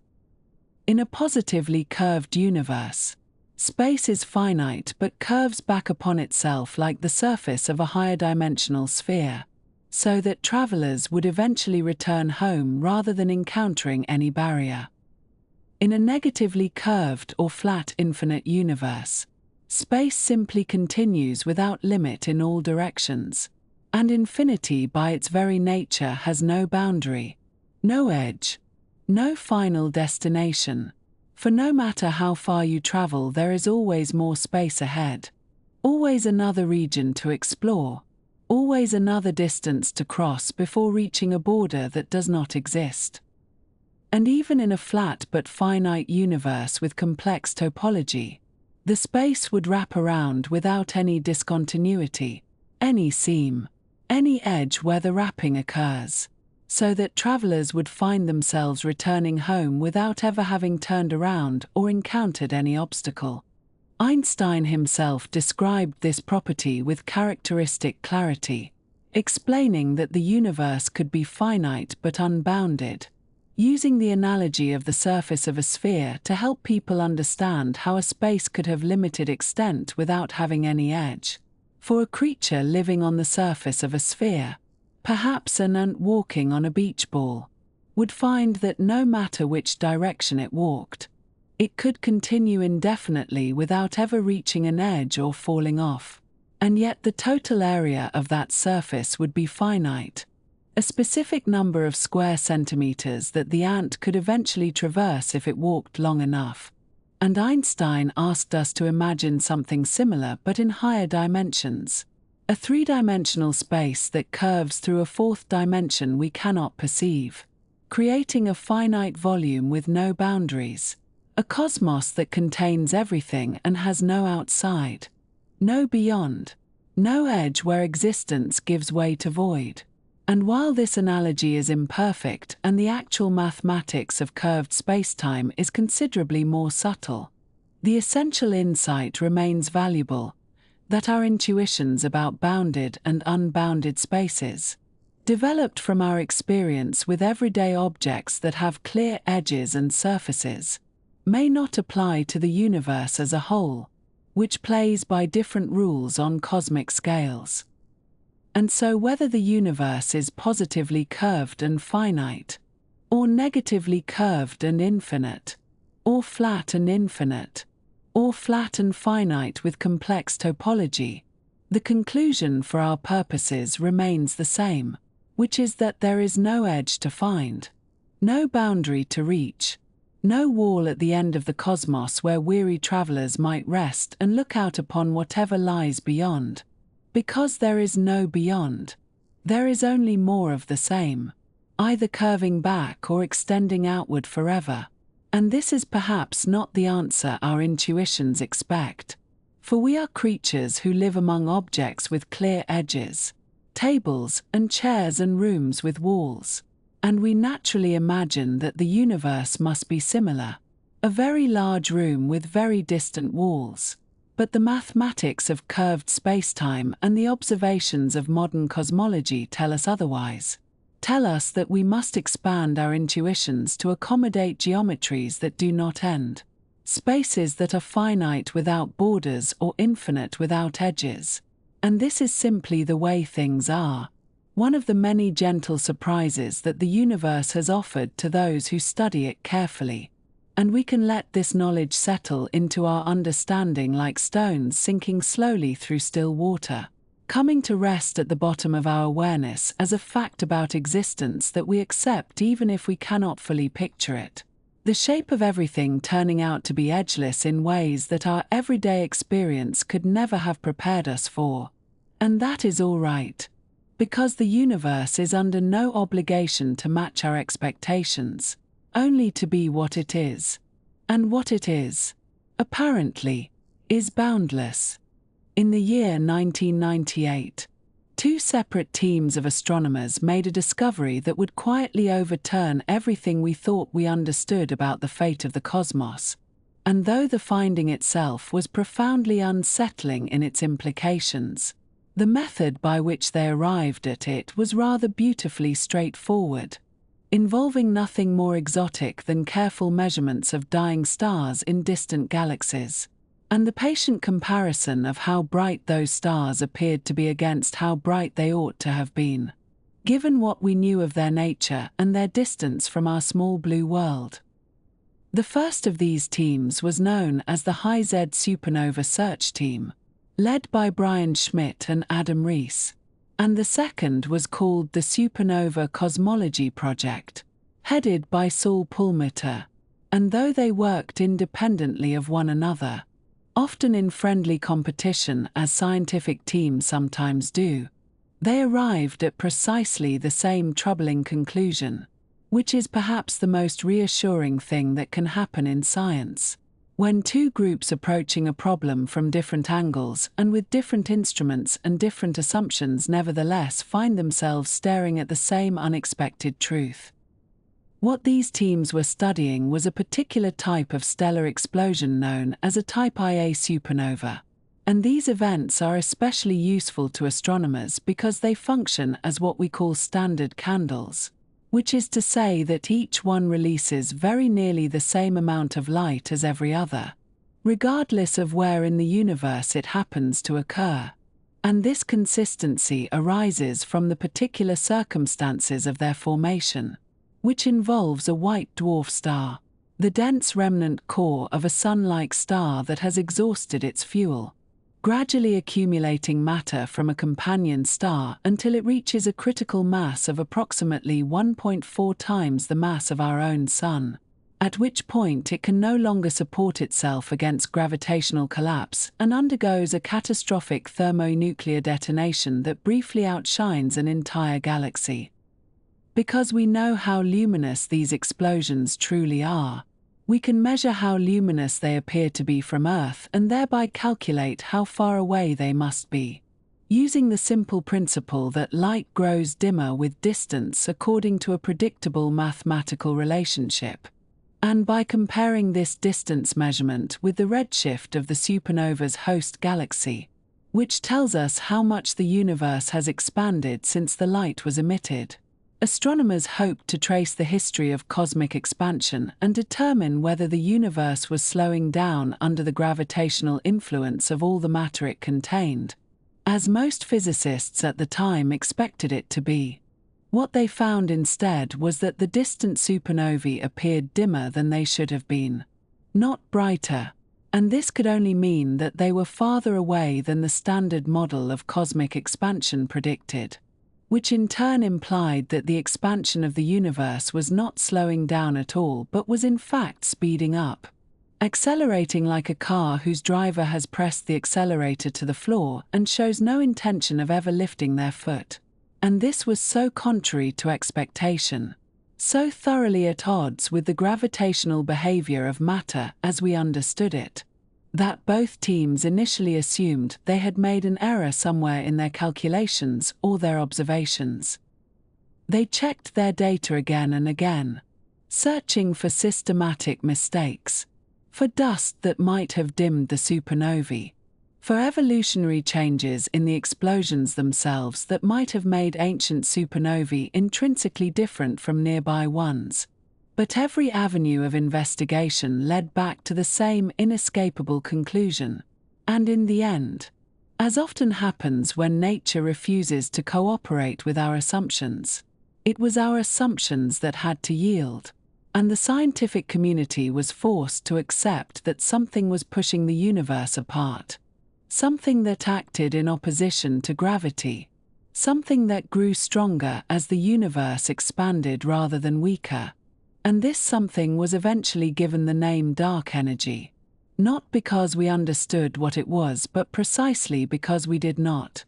In a positively curved universe, space is finite but curves back upon itself like the surface of a higher dimensional sphere, so that travelers would eventually return home rather than encountering any barrier. In a negatively curved or flat infinite universe, space simply continues without limit in all directions, and infinity by its very nature has no boundary, no edge, no final destination, for no matter how far you travel there is always more space ahead, always another region to explore, always another distance to cross before reaching a border that does not exist. And even in a flat but finite universe with complex topology, the space would wrap around without any discontinuity, any seam, any edge where the wrapping occurs, so that travelers would find themselves returning home without ever having turned around or encountered any obstacle. Einstein himself described this property with characteristic clarity, explaining that the universe could be finite but unbounded, using the analogy of the surface of a sphere to help people understand how a space could have limited extent without having any edge. For a creature living on the surface of a sphere, perhaps an ant walking on a beach ball, would find that no matter which direction it walked, it could continue indefinitely without ever reaching an edge or falling off. And yet the total area of that surface would be finite, a specific number of square centimeters that the ant could eventually traverse if it walked long enough. And Einstein asked us to imagine something similar but in higher dimensions, a three-dimensional space that curves through a fourth dimension we cannot perceive, creating a finite volume with no boundaries. A cosmos that contains everything and has no outside, no beyond, no edge where existence gives way to void. And while this analogy is imperfect and the actual mathematics of curved spacetime is considerably more subtle, the essential insight remains valuable, that our intuitions about bounded and unbounded spaces, developed from our experience with everyday objects that have clear edges and surfaces, may not apply to the universe as a whole, which plays by different rules on cosmic scales. And so whether the universe is positively curved and finite, or negatively curved and infinite, or flat and infinite, or flat and finite with complex topology, the conclusion for our purposes remains the same, which is that there is no edge to find, no boundary to reach, no wall at the end of the cosmos where weary travelers might rest and look out upon whatever lies beyond. Because there is no beyond, there is only more of the same, either curving back or extending outward forever. And this is perhaps not the answer our intuitions expect, for we are creatures who live among objects with clear edges, tables and chairs and rooms with walls, and we naturally imagine that the universe must be similar, a very large room with very distant walls. But the mathematics of curved spacetime and the observations of modern cosmology tell us otherwise, tell us that we must expand our intuitions to accommodate geometries that do not end, spaces that are finite without borders or infinite without edges. And this is simply the way things are, one of the many gentle surprises that the universe has offered to those who study it carefully. And we can let this knowledge settle into our understanding like stones sinking slowly through still water, coming to rest at the bottom of our awareness as a fact about existence that we accept even if we cannot fully picture it. The shape of everything turning out to be edgeless in ways that our everyday experience could never have prepared us for. And that is all right, because the universe is under no obligation to match our expectations, only to be what it is. And what it is, apparently, is boundless. In the year 1998, two separate teams of astronomers made a discovery that would quietly overturn everything we thought we understood about the fate of the cosmos. And though the finding itself was profoundly unsettling in its implications, the method by which they arrived at it was rather beautifully straightforward, involving nothing more exotic than careful measurements of dying stars in distant galaxies, and the patient comparison of how bright those stars appeared to be against how bright they ought to have been, given what we knew of their nature and their distance from our small blue world. The first of these teams was known as the High Z Supernova Search Team, led by Brian Schmidt and Adam Rees, and the second was called the Supernova Cosmology Project, headed by Saul Perlmutter, and though they worked independently of one another, often in friendly competition as scientific teams sometimes do, they arrived at precisely the same troubling conclusion, which is perhaps the most reassuring thing that can happen in science. When two groups approaching a problem from different angles and with different instruments and different assumptions nevertheless find themselves staring at the same unexpected truth. What these teams were studying was a particular type of stellar explosion known as a Type Ia supernova, and these events are especially useful to astronomers because they function as what we call standard candles, which is to say that each one releases very nearly the same amount of light as every other, regardless of where in the universe it happens to occur. And this consistency arises from the particular circumstances of their formation, which involves a white dwarf star, the dense remnant core of a sun-like star that has exhausted its fuel, gradually accumulating matter from a companion star until it reaches a critical mass of approximately 1.4 times the mass of our own Sun, at which point it can no longer support itself against gravitational collapse and undergoes a catastrophic thermonuclear detonation that briefly outshines an entire galaxy. Because we know how luminous these explosions truly are, we can measure how luminous they appear to be from Earth and thereby calculate how far away they must be, using the simple principle that light grows dimmer with distance according to a predictable mathematical relationship. And by comparing this distance measurement with the redshift of the supernova's host galaxy, which tells us how much the universe has expanded since the light was emitted. Astronomers hoped to trace the history of cosmic expansion and determine whether the universe was slowing down under the gravitational influence of all the matter it contained, as most physicists at the time expected it to be. What they found instead was that the distant supernovae appeared dimmer than they should have been, not brighter, and this could only mean that they were farther away than the standard model of cosmic expansion predicted, which in turn implied that the expansion of the universe was not slowing down at all but was in fact speeding up, accelerating like a car whose driver has pressed the accelerator to the floor and shows no intention of ever lifting their foot. And this was so contrary to expectation, so thoroughly at odds with the gravitational behavior of matter as we understood it, that both teams initially assumed they had made an error somewhere in their calculations or their observations. They checked their data again and again, searching for systematic mistakes, for dust that might have dimmed the supernovae, for evolutionary changes in the explosions themselves that might have made ancient supernovae intrinsically different from nearby ones. But every avenue of investigation led back to the same inescapable conclusion. And in the end, as often happens when nature refuses to cooperate with our assumptions, it was our assumptions that had to yield, and the scientific community was forced to accept that something was pushing the universe apart, something that acted in opposition to gravity, something that grew stronger as the universe expanded rather than weaker. And this something was eventually given the name dark energy, not because we understood what it was but precisely because we did not.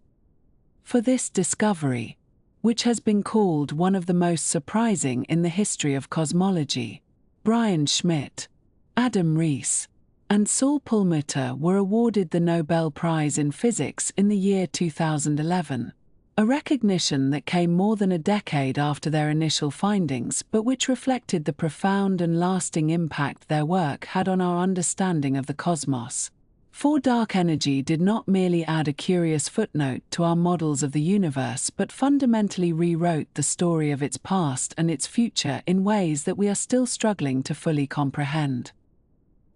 For this discovery, which has been called one of the most surprising in the history of cosmology, Brian Schmidt, Adam Rees, and Saul Perlmutter were awarded the Nobel Prize in Physics in the year 2011. A recognition that came more than a decade after their initial findings but which reflected the profound and lasting impact their work had on our understanding of the cosmos. For dark energy did not merely add a curious footnote to our models of the universe but fundamentally rewrote the story of its past and its future in ways that we are still struggling to fully comprehend.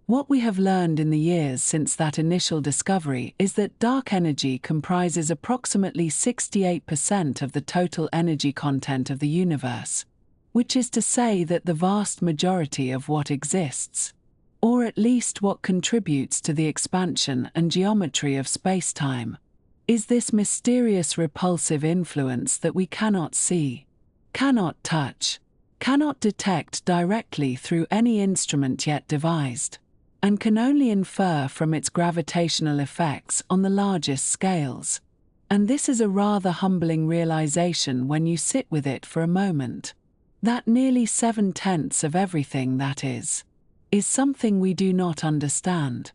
What we have learned in the years since that initial discovery is that dark energy comprises approximately 68% of the total energy content of the universe, which is to say that the vast majority of what exists, or at least what contributes to the expansion and geometry of spacetime, is this mysterious repulsive influence that we cannot see, cannot touch, cannot detect directly through any instrument yet devised, and can only infer from its gravitational effects on the largest scales. And this is a rather humbling realization when you sit with it for a moment. That nearly 7/10 of everything that is something we do not understand.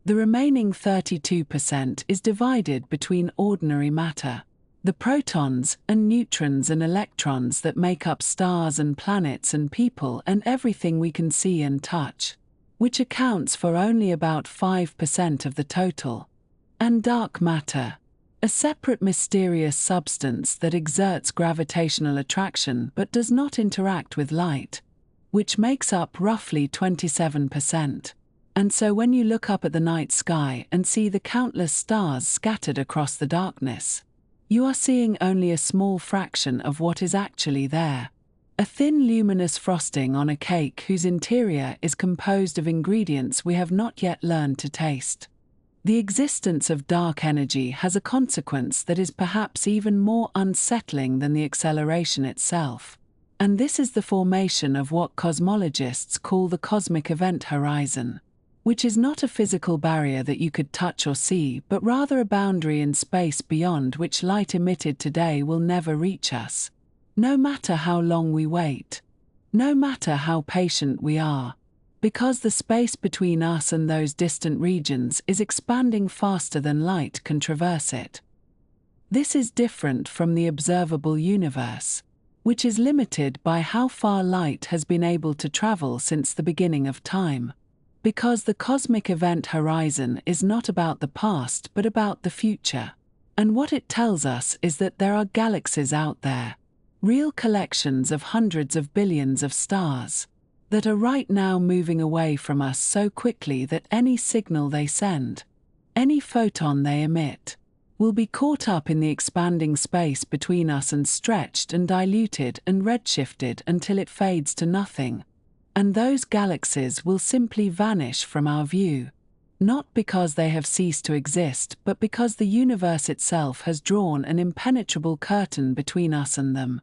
The remaining 32% is divided between ordinary matter, the protons and neutrons and electrons that make up stars and planets and people and everything we can see and touch, which accounts for only about 5% of the total, and dark matter, a separate mysterious substance that exerts gravitational attraction but does not interact with light, which makes up roughly 27%. And so when you look up at the night sky and see the countless stars scattered across the darkness, you are seeing only a small fraction of what is actually there. A thin luminous frosting on a cake whose interior is composed of ingredients we have not yet learned to taste. The existence of dark energy has a consequence that is perhaps even more unsettling than the acceleration itself, and this is the formation of what cosmologists call the cosmic event horizon, which is not a physical barrier that you could touch or see but rather a boundary in space beyond which light emitted today will never reach us. No matter how long we wait, no matter how patient we are, because the space between us and those distant regions is expanding faster than light can traverse it. This is different from the observable universe, which is limited by how far light has been able to travel since the beginning of time. Because the cosmic event horizon is not about the past but about the future. And what it tells us is that there are galaxies out there, real collections of hundreds of billions of stars, that are right now moving away from us so quickly that any signal they send, any photon they emit, will be caught up in the expanding space between us and stretched and diluted and redshifted until it fades to nothing. And those galaxies will simply vanish from our view, not because they have ceased to exist, but because the universe itself has drawn an impenetrable curtain between us and them.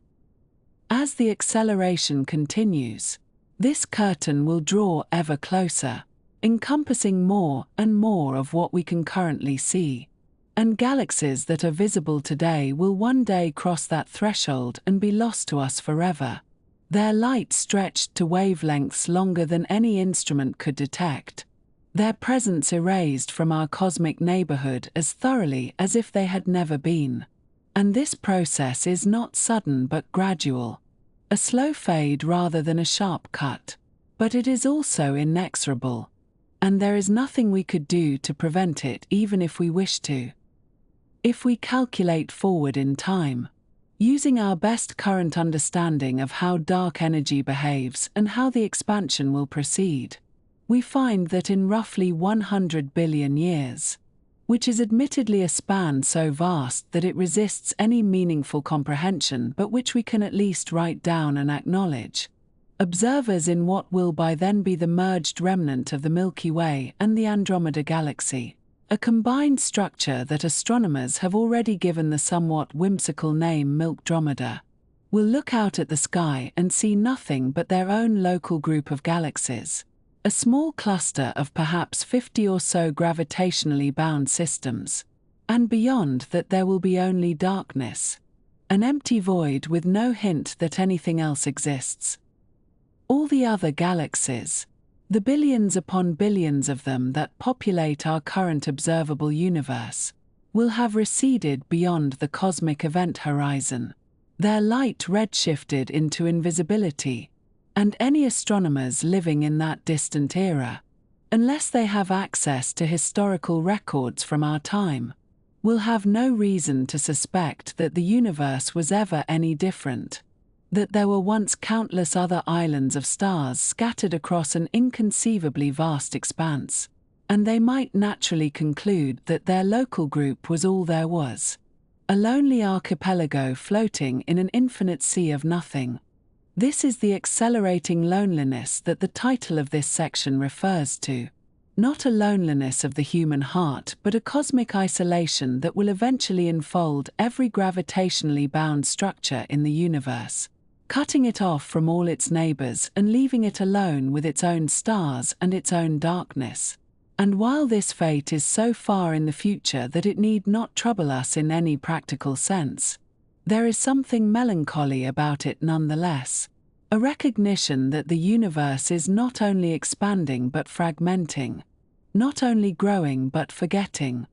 As the acceleration continues, this curtain will draw ever closer, encompassing more and more of what we can currently see. And galaxies that are visible today will one day cross that threshold and be lost to us forever, their light stretched to wavelengths longer than any instrument could detect, their presence erased from our cosmic neighborhood as thoroughly as if they had never been. And this process is not sudden but gradual, a slow fade rather than a sharp cut, but it is also inexorable, and there is nothing we could do to prevent it even if we wish to. If we calculate forward in time, using our best current understanding of how dark energy behaves and how the expansion will proceed, we find that in roughly 100 billion years, which is admittedly a span so vast that it resists any meaningful comprehension but which we can at least write down and acknowledge, observers in what will by then be the merged remnant of the Milky Way and the Andromeda Galaxy, a combined structure that astronomers have already given the somewhat whimsical name Milkdromeda, will look out at the sky and see nothing but their own local group of galaxies, a small cluster of perhaps 50 or so gravitationally bound systems, and beyond that there will be only darkness, an empty void with no hint that anything else exists. All the other galaxies, the billions upon billions of them that populate our current observable universe, will have receded beyond the cosmic event horizon, their light redshifted into invisibility, and any astronomers living in that distant era, unless they have access to historical records from our time, will have no reason to suspect that the universe was ever any different, that there were once countless other islands of stars scattered across an inconceivably vast expanse, and they might naturally conclude that their local group was all there was, a lonely archipelago floating in an infinite sea of nothing. This is the accelerating loneliness that the title of this section refers to, not a loneliness of the human heart but a cosmic isolation that will eventually enfold every gravitationally bound structure in the universe, cutting it off from all its neighbors and leaving it alone with its own stars and its own darkness. And while this fate is so far in the future that it need not trouble us in any practical sense, there is something melancholy about it nonetheless, a recognition that the universe is not only expanding but fragmenting, not only growing but forgetting.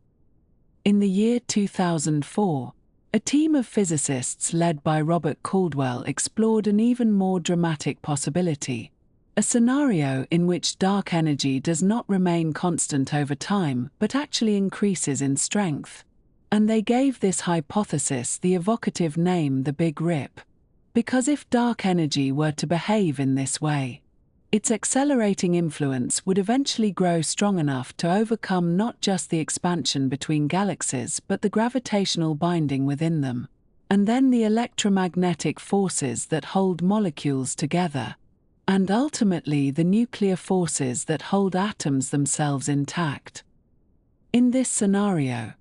In the year 2004, a team of physicists led by Robert Caldwell explored an even more dramatic possibility, a scenario in which dark energy does not remain constant over time but actually increases in strength. And they gave this hypothesis the evocative name the Big Rip, because if dark energy were to behave in this way, its accelerating influence would eventually grow strong enough to overcome not just the expansion between galaxies but the gravitational binding within them, and then the electromagnetic forces that hold molecules together, and ultimately the nuclear forces that hold atoms themselves intact. In this scenario,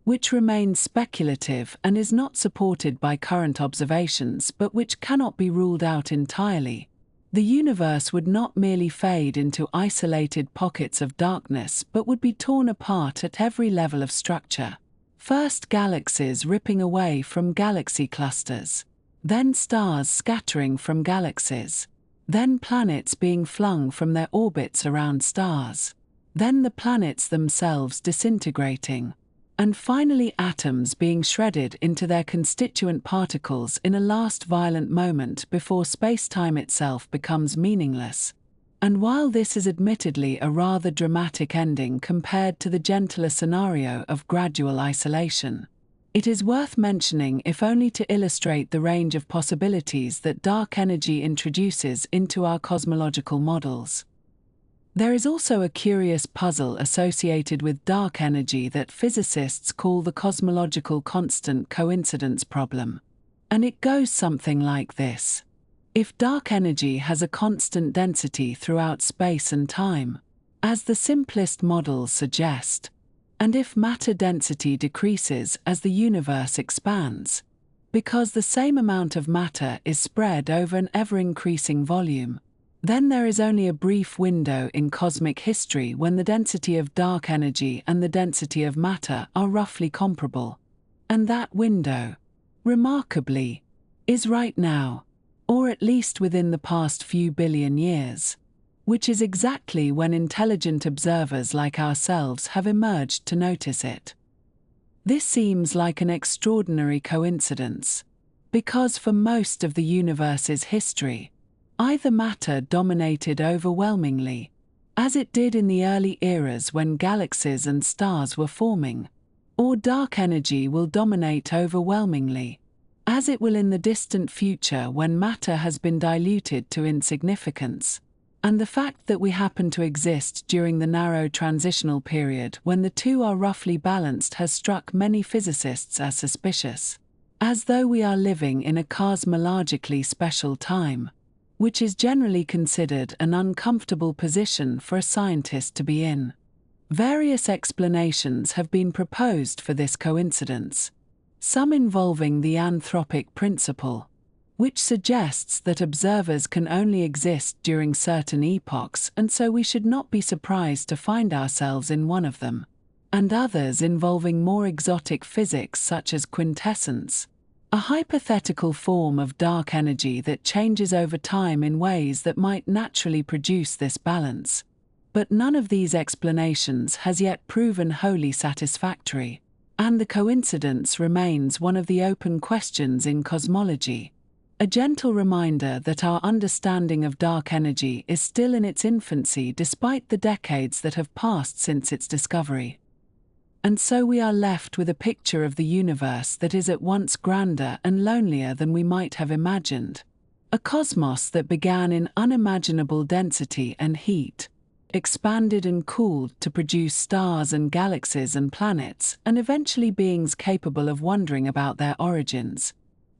which remains speculative and is not supported by current observations but which cannot be ruled out entirely, the universe would not merely fade into isolated pockets of darkness but would be torn apart at every level of structure. First galaxies ripping away from galaxy clusters, then stars scattering from galaxies, then planets being flung from their orbits around stars, then the planets themselves disintegrating, and finally atoms being shredded into their constituent particles in a last violent moment before space-time itself becomes meaningless. And while this is admittedly a rather dramatic ending compared to the gentler scenario of gradual isolation, it is worth mentioning if only to illustrate the range of possibilities that dark energy introduces into our cosmological models. There is also a curious puzzle associated with dark energy that physicists call the cosmological constant coincidence problem. And it goes something like this. If dark energy has a constant density throughout space and time, as the simplest models suggest, and if matter density decreases as the universe expands, because the same amount of matter is spread over an ever-increasing volume, then there is only a brief window in cosmic history when the density of dark energy and the density of matter are roughly comparable. And that window, remarkably, is right now, or at least within the past few billion years, which is exactly when intelligent observers like ourselves have emerged to notice it. This seems like an extraordinary coincidence, because for most of the universe's history, either matter dominated overwhelmingly, as it did in the early eras when galaxies and stars were forming, or dark energy will dominate overwhelmingly, as it will in the distant future when matter has been diluted to insignificance. And the fact that we happen to exist during the narrow transitional period when the two are roughly balanced has struck many physicists as suspicious, as though we are living in a cosmologically special time, which is generally considered an uncomfortable position for a scientist to be in. Various explanations have been proposed for this coincidence, some involving the anthropic principle, which suggests that observers can only exist during certain epochs and so we should not be surprised to find ourselves in one of them, and others involving more exotic physics such as quintessence, a hypothetical form of dark energy that changes over time in ways that might naturally produce this balance. But none of these explanations has yet proven wholly satisfactory, and the coincidence remains one of the open questions in cosmology, a gentle reminder that our understanding of dark energy is still in its infancy despite the decades that have passed since its discovery. And so we are left with a picture of the universe that is at once grander and lonelier than we might have imagined. A cosmos that began in unimaginable density and heat, expanded and cooled to produce stars and galaxies and planets, and eventually beings capable of wondering about their origins,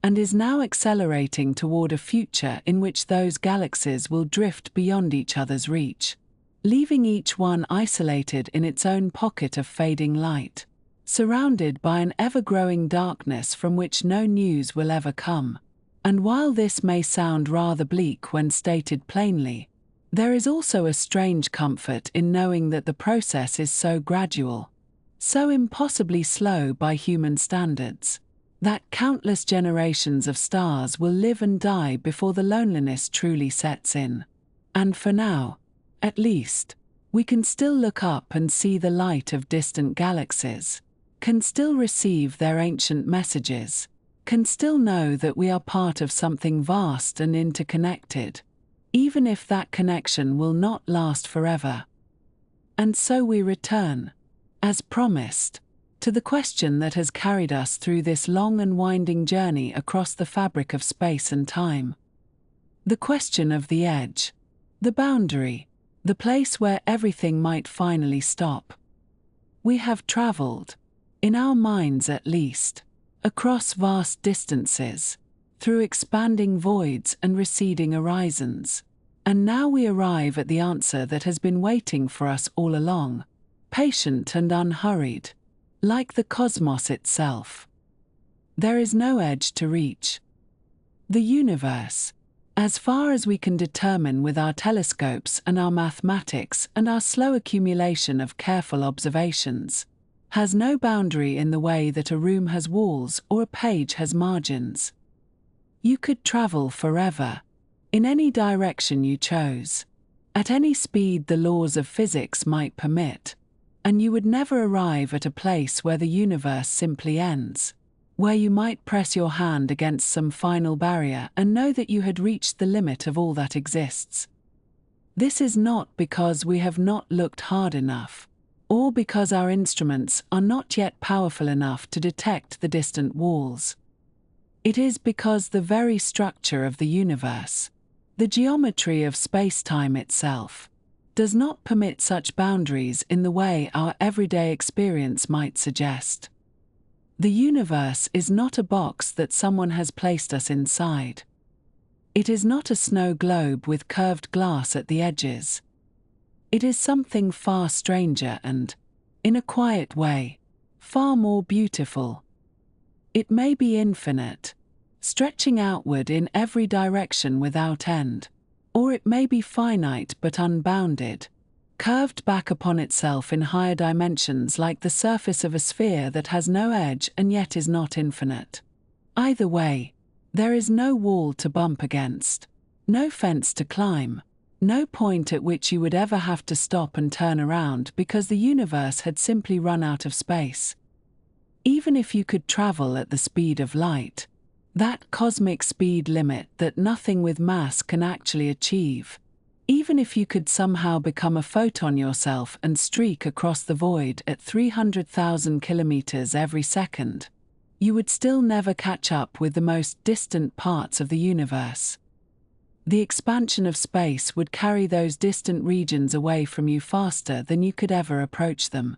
and is now accelerating toward a future in which those galaxies will drift beyond each other's reach, leaving each one isolated in its own pocket of fading light, surrounded by an ever-growing darkness from which no news will ever come. And while this may sound rather bleak when stated plainly, there is also a strange comfort in knowing that the process is so gradual, so impossibly slow by human standards, that countless generations of stars will live and die before the loneliness truly sets in. And for now, at least, we can still look up and see the light of distant galaxies, can still receive their ancient messages, can still know that we are part of something vast and interconnected, even if that connection will not last forever. And so we return, as promised, to the question that has carried us through this long and winding journey across the fabric of space and time. The question of the edge, the boundary, the place where everything might finally stop. We have traveled, in our minds at least, across vast distances, through expanding voids and receding horizons, and now we arrive at the answer that has been waiting for us all along, patient and unhurried, like the cosmos itself. There is no edge to reach. The universe, as far as we can determine with our telescopes and our mathematics and our slow accumulation of careful observations, has no boundary in the way that a room has walls or a page has margins. You could travel forever, in any direction you chose, at any speed the laws of physics might permit, and you would never arrive at a place where the universe simply ends, where you might press your hand against some final barrier and know that you had reached the limit of all that exists. This is not because we have not looked hard enough, or because our instruments are not yet powerful enough to detect the distant walls. It is because the very structure of the universe, the geometry of space-time itself, does not permit such boundaries in the way our everyday experience might suggest. The universe is not a box that someone has placed us inside. It is not a snow globe with curved glass at the edges. It is something far stranger and, in a quiet way, far more beautiful. It may be infinite, stretching outward in every direction without end, or it may be finite but unbounded, curved back upon itself in higher dimensions like the surface of a sphere that has no edge and yet is not infinite. Either way, there is no wall to bump against, no fence to climb, no point at which you would ever have to stop and turn around because the universe had simply run out of space. Even if you could travel at the speed of light, that cosmic speed limit that nothing with mass can actually achieve, even if you could somehow become a photon yourself and streak across the void at 300,000 kilometers every second, you would still never catch up with the most distant parts of the universe. The expansion of space would carry those distant regions away from you faster than you could ever approach them.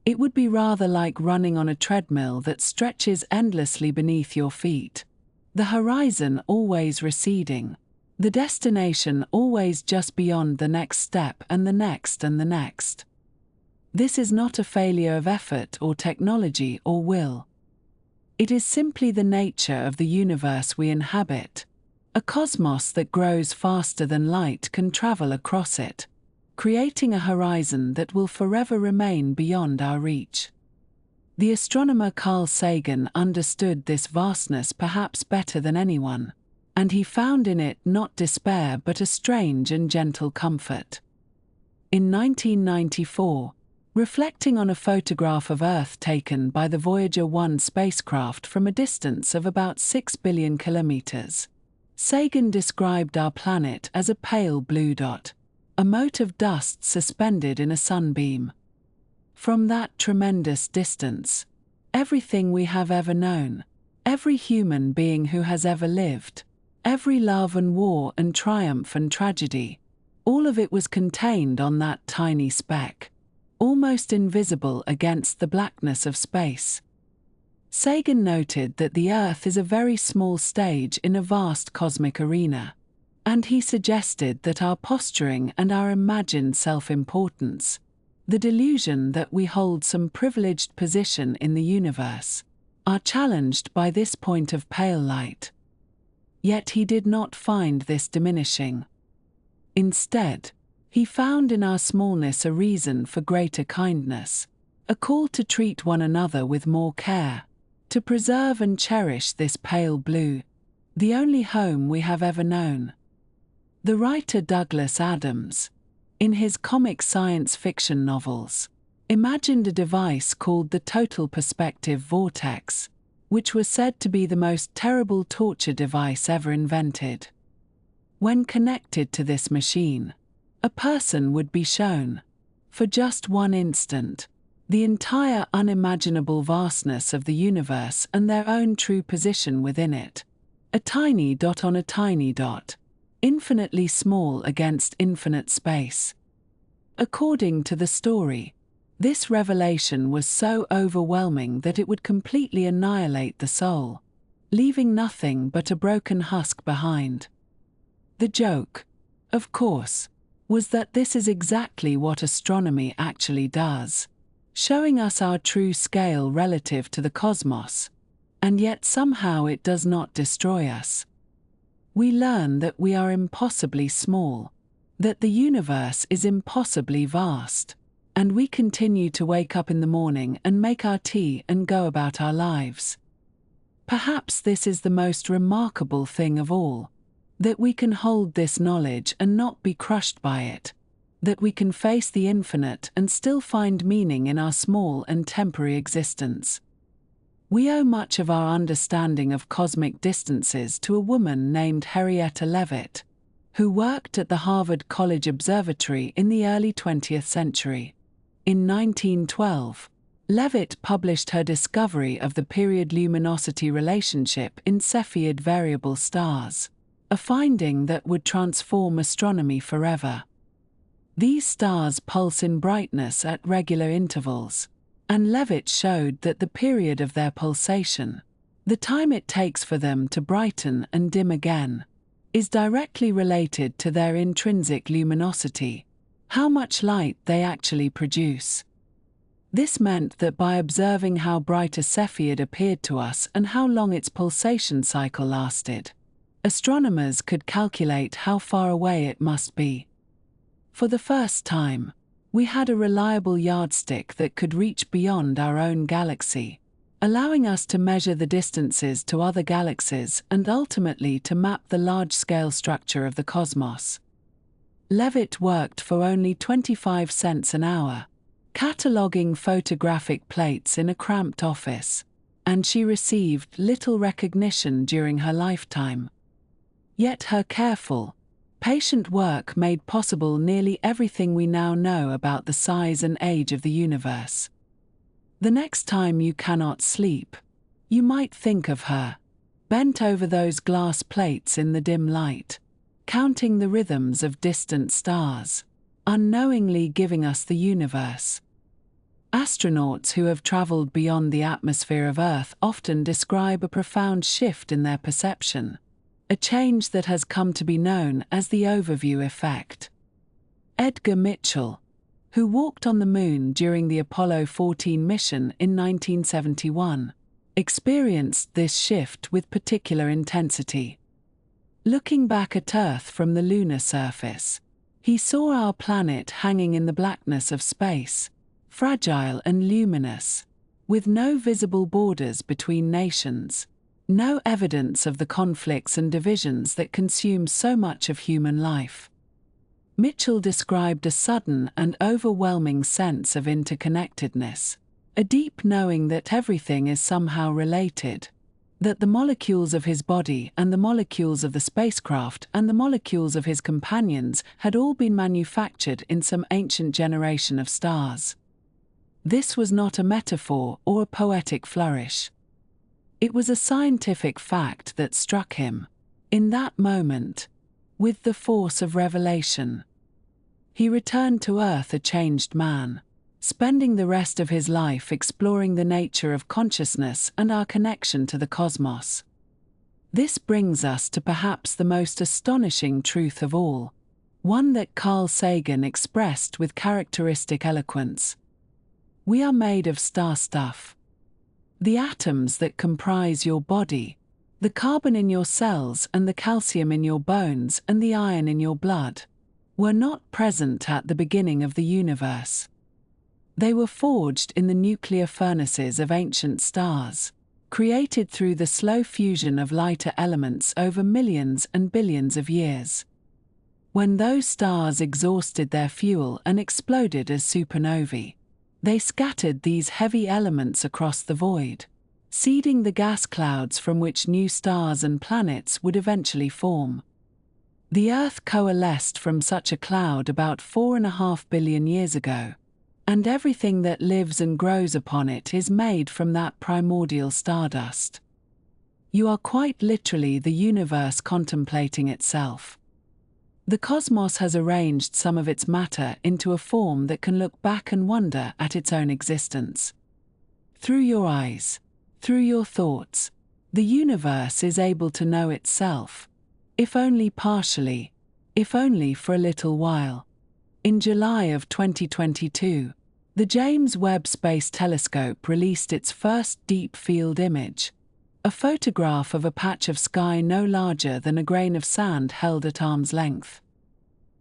It would be rather like running on a treadmill that stretches endlessly beneath your feet, the horizon always receding, the destination always just beyond the next step and the next and the next. This is not a failure of effort or technology or will. It is simply the nature of the universe we inhabit, a cosmos that grows faster than light can travel across it, creating a horizon that will forever remain beyond our reach. The astronomer Carl Sagan understood this vastness perhaps better than anyone, and he found in it not despair but a strange and gentle comfort. In 1994, reflecting on a photograph of Earth taken by the Voyager 1 spacecraft from a distance of about 6 billion kilometers, Sagan described our planet as a pale blue dot, a mote of dust suspended in a sunbeam. From that tremendous distance, everything we have ever known, every human being who has ever lived, every love and war and triumph and tragedy, all of it was contained on that tiny speck, almost invisible against the blackness of space. Sagan noted that the Earth is a very small stage in a vast cosmic arena, and he suggested that our posturing and our imagined self-importance, the delusion that we hold some privileged position in the universe, are challenged by this point of pale light. Yet he did not find this diminishing. Instead, he found in our smallness a reason for greater kindness, a call to treat one another with more care, to preserve and cherish this pale blue, the only home we have ever known. The writer Douglas Adams, in his comic science fiction novels, imagined a device called the Total Perspective Vortex, which was said to be the most terrible torture device ever invented. When connected to this machine, a person would be shown, for just one instant, the entire unimaginable vastness of the universe and their own true position within it, a tiny dot on a tiny dot, infinitely small against infinite space. According to the story, this revelation was so overwhelming that it would completely annihilate the soul, leaving nothing but a broken husk behind. The joke, of course, was that this is exactly what astronomy actually does, showing us our true scale relative to the cosmos, and yet somehow it does not destroy us. We learn that we are impossibly small, that the universe is impossibly vast, and we continue to wake up in the morning and make our tea and go about our lives. Perhaps this is the most remarkable thing of all, that we can hold this knowledge and not be crushed by it, that we can face the infinite and still find meaning in our small and temporary existence. We owe much of our understanding of cosmic distances to a woman named Henrietta Leavitt, who worked at the Harvard College Observatory in the early 20th century. In 1912, Leavitt published her discovery of the period luminosity relationship in Cepheid variable stars, a finding that would transform astronomy forever. These stars pulse in brightness at regular intervals, and Leavitt showed that the period of their pulsation, the time it takes for them to brighten and dim again, is directly related to their intrinsic luminosity, how much light they actually produce. This meant that by observing how bright a Cepheid appeared to us and how long its pulsation cycle lasted, astronomers could calculate how far away it must be. For the first time, we had a reliable yardstick that could reach beyond our own galaxy, allowing us to measure the distances to other galaxies and ultimately to map the large-scale structure of the cosmos. Leavitt worked for only 25 cents an hour, cataloguing photographic plates in a cramped office, and she received little recognition during her lifetime. Yet her careful, patient work made possible nearly everything we now know about the size and age of the universe. The next time you cannot sleep, you might think of her, bent over those glass plates in the dim light, counting the rhythms of distant stars, unknowingly giving us the universe. Astronauts who have traveled beyond the atmosphere of Earth often describe a profound shift in their perception, a change that has come to be known as the overview effect. Edgar Mitchell, who walked on the Moon during the Apollo 14 mission in 1971, experienced this shift with particular intensity. Looking back at Earth from the lunar surface, he saw our planet hanging in the blackness of space, fragile and luminous, with no visible borders between nations, no evidence of the conflicts and divisions that consume so much of human life. Mitchell described a sudden and overwhelming sense of interconnectedness, a deep knowing that everything is somehow related, that the molecules of his body and the molecules of the spacecraft and the molecules of his companions had all been manufactured in some ancient generation of stars. This was not a metaphor or a poetic flourish. It was a scientific fact that struck him, in that moment, with the force of revelation. He returned to Earth a changed man, spending the rest of his life exploring the nature of consciousness and our connection to the cosmos. This brings us to perhaps the most astonishing truth of all, one that Carl Sagan expressed with characteristic eloquence. We are made of star stuff. The atoms that comprise your body, the carbon in your cells and the calcium in your bones and the iron in your blood, were not present at the beginning of the universe. They were forged in the nuclear furnaces of ancient stars, created through the slow fusion of lighter elements over millions and billions of years. When those stars exhausted their fuel and exploded as supernovae, they scattered these heavy elements across the void, seeding the gas clouds from which new stars and planets would eventually form. The Earth coalesced from such a cloud about 4.5 billion years ago, and everything that lives and grows upon it is made from that primordial stardust. You are quite literally the universe contemplating itself. The cosmos has arranged some of its matter into a form that can look back and wonder at its own existence. Through your eyes, through your thoughts, the universe is able to know itself, if only partially, if only for a little while. In July of 2022, the James Webb Space Telescope released its first deep field image, a photograph of a patch of sky no larger than a grain of sand held at arm's length.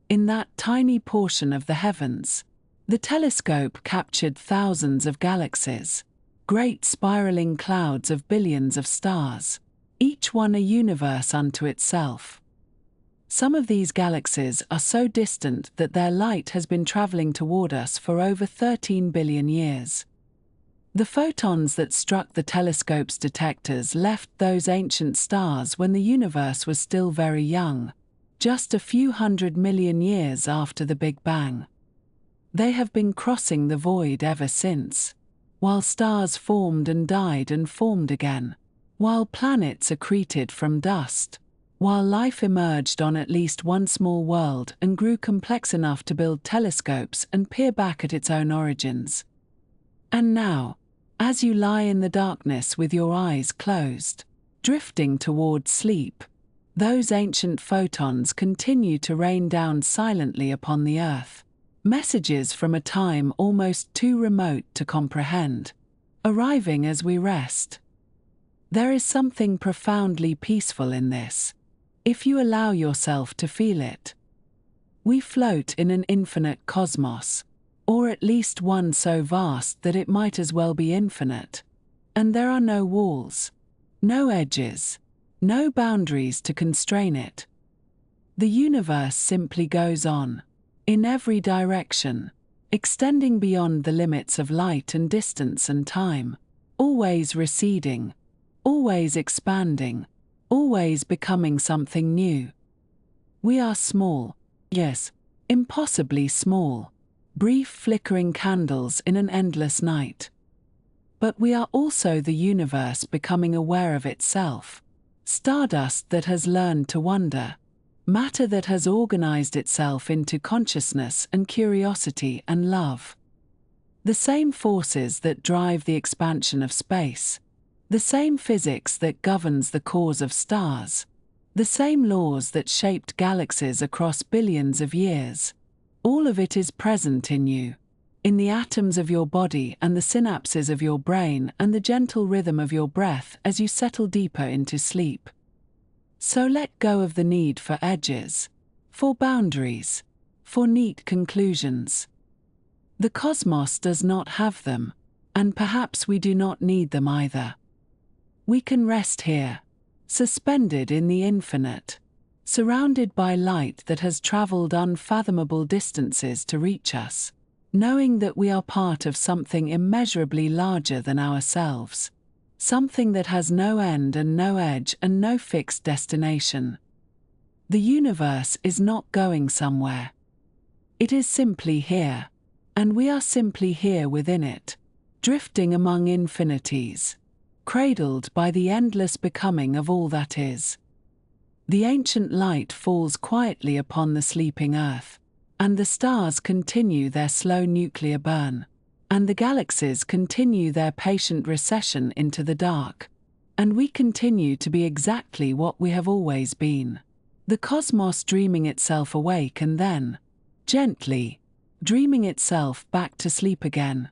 In that tiny portion of the heavens, the telescope captured thousands of galaxies, great spiraling clouds of billions of stars, each one a universe unto itself. Some of these galaxies are so distant that their light has been traveling toward us for over 13 billion years. The photons that struck the telescope's detectors left those ancient stars when the universe was still very young, just a few 100 million years after the Big Bang. They have been crossing the void ever since, while stars formed and died and formed again, while planets accreted from dust, while life emerged on at least one small world and grew complex enough to build telescopes and peer back at its own origins. And now, as you lie in the darkness with your eyes closed, drifting toward sleep, those ancient photons continue to rain down silently upon the Earth, messages from a time almost too remote to comprehend, arriving as we rest. There is something profoundly peaceful in this, if you allow yourself to feel it. We float in an infinite cosmos, or at least one so vast that it might as well be infinite, and there are no walls, no edges, no boundaries to constrain it. The universe simply goes on, in every direction, extending beyond the limits of light and distance and time, always receding, always expanding, always becoming something new. We are small, yes, impossibly small, brief flickering candles in an endless night. But we are also the universe becoming aware of itself, stardust that has learned to wonder, matter that has organized itself into consciousness and curiosity and love. The same forces that drive the expansion of space, the same physics that governs the cause of stars, the same laws that shaped galaxies across billions of years, all of it is present in you, in the atoms of your body and the synapses of your brain and the gentle rhythm of your breath as you settle deeper into sleep. So let go of the need for edges, for boundaries, for neat conclusions. The cosmos does not have them, and perhaps we do not need them either. We can rest here, suspended in the infinite, surrounded by light that has traveled unfathomable distances to reach us, knowing that we are part of something immeasurably larger than ourselves, something that has no end and no edge and no fixed destination. The universe is not going somewhere. It is simply here, and we are simply here within it, drifting among infinities, cradled by the endless becoming of all that is. The ancient light falls quietly upon the sleeping Earth, and the stars continue their slow nuclear burn, and the galaxies continue their patient recession into the dark, and we continue to be exactly what we have always been, the cosmos dreaming itself awake and then, gently, dreaming itself back to sleep again.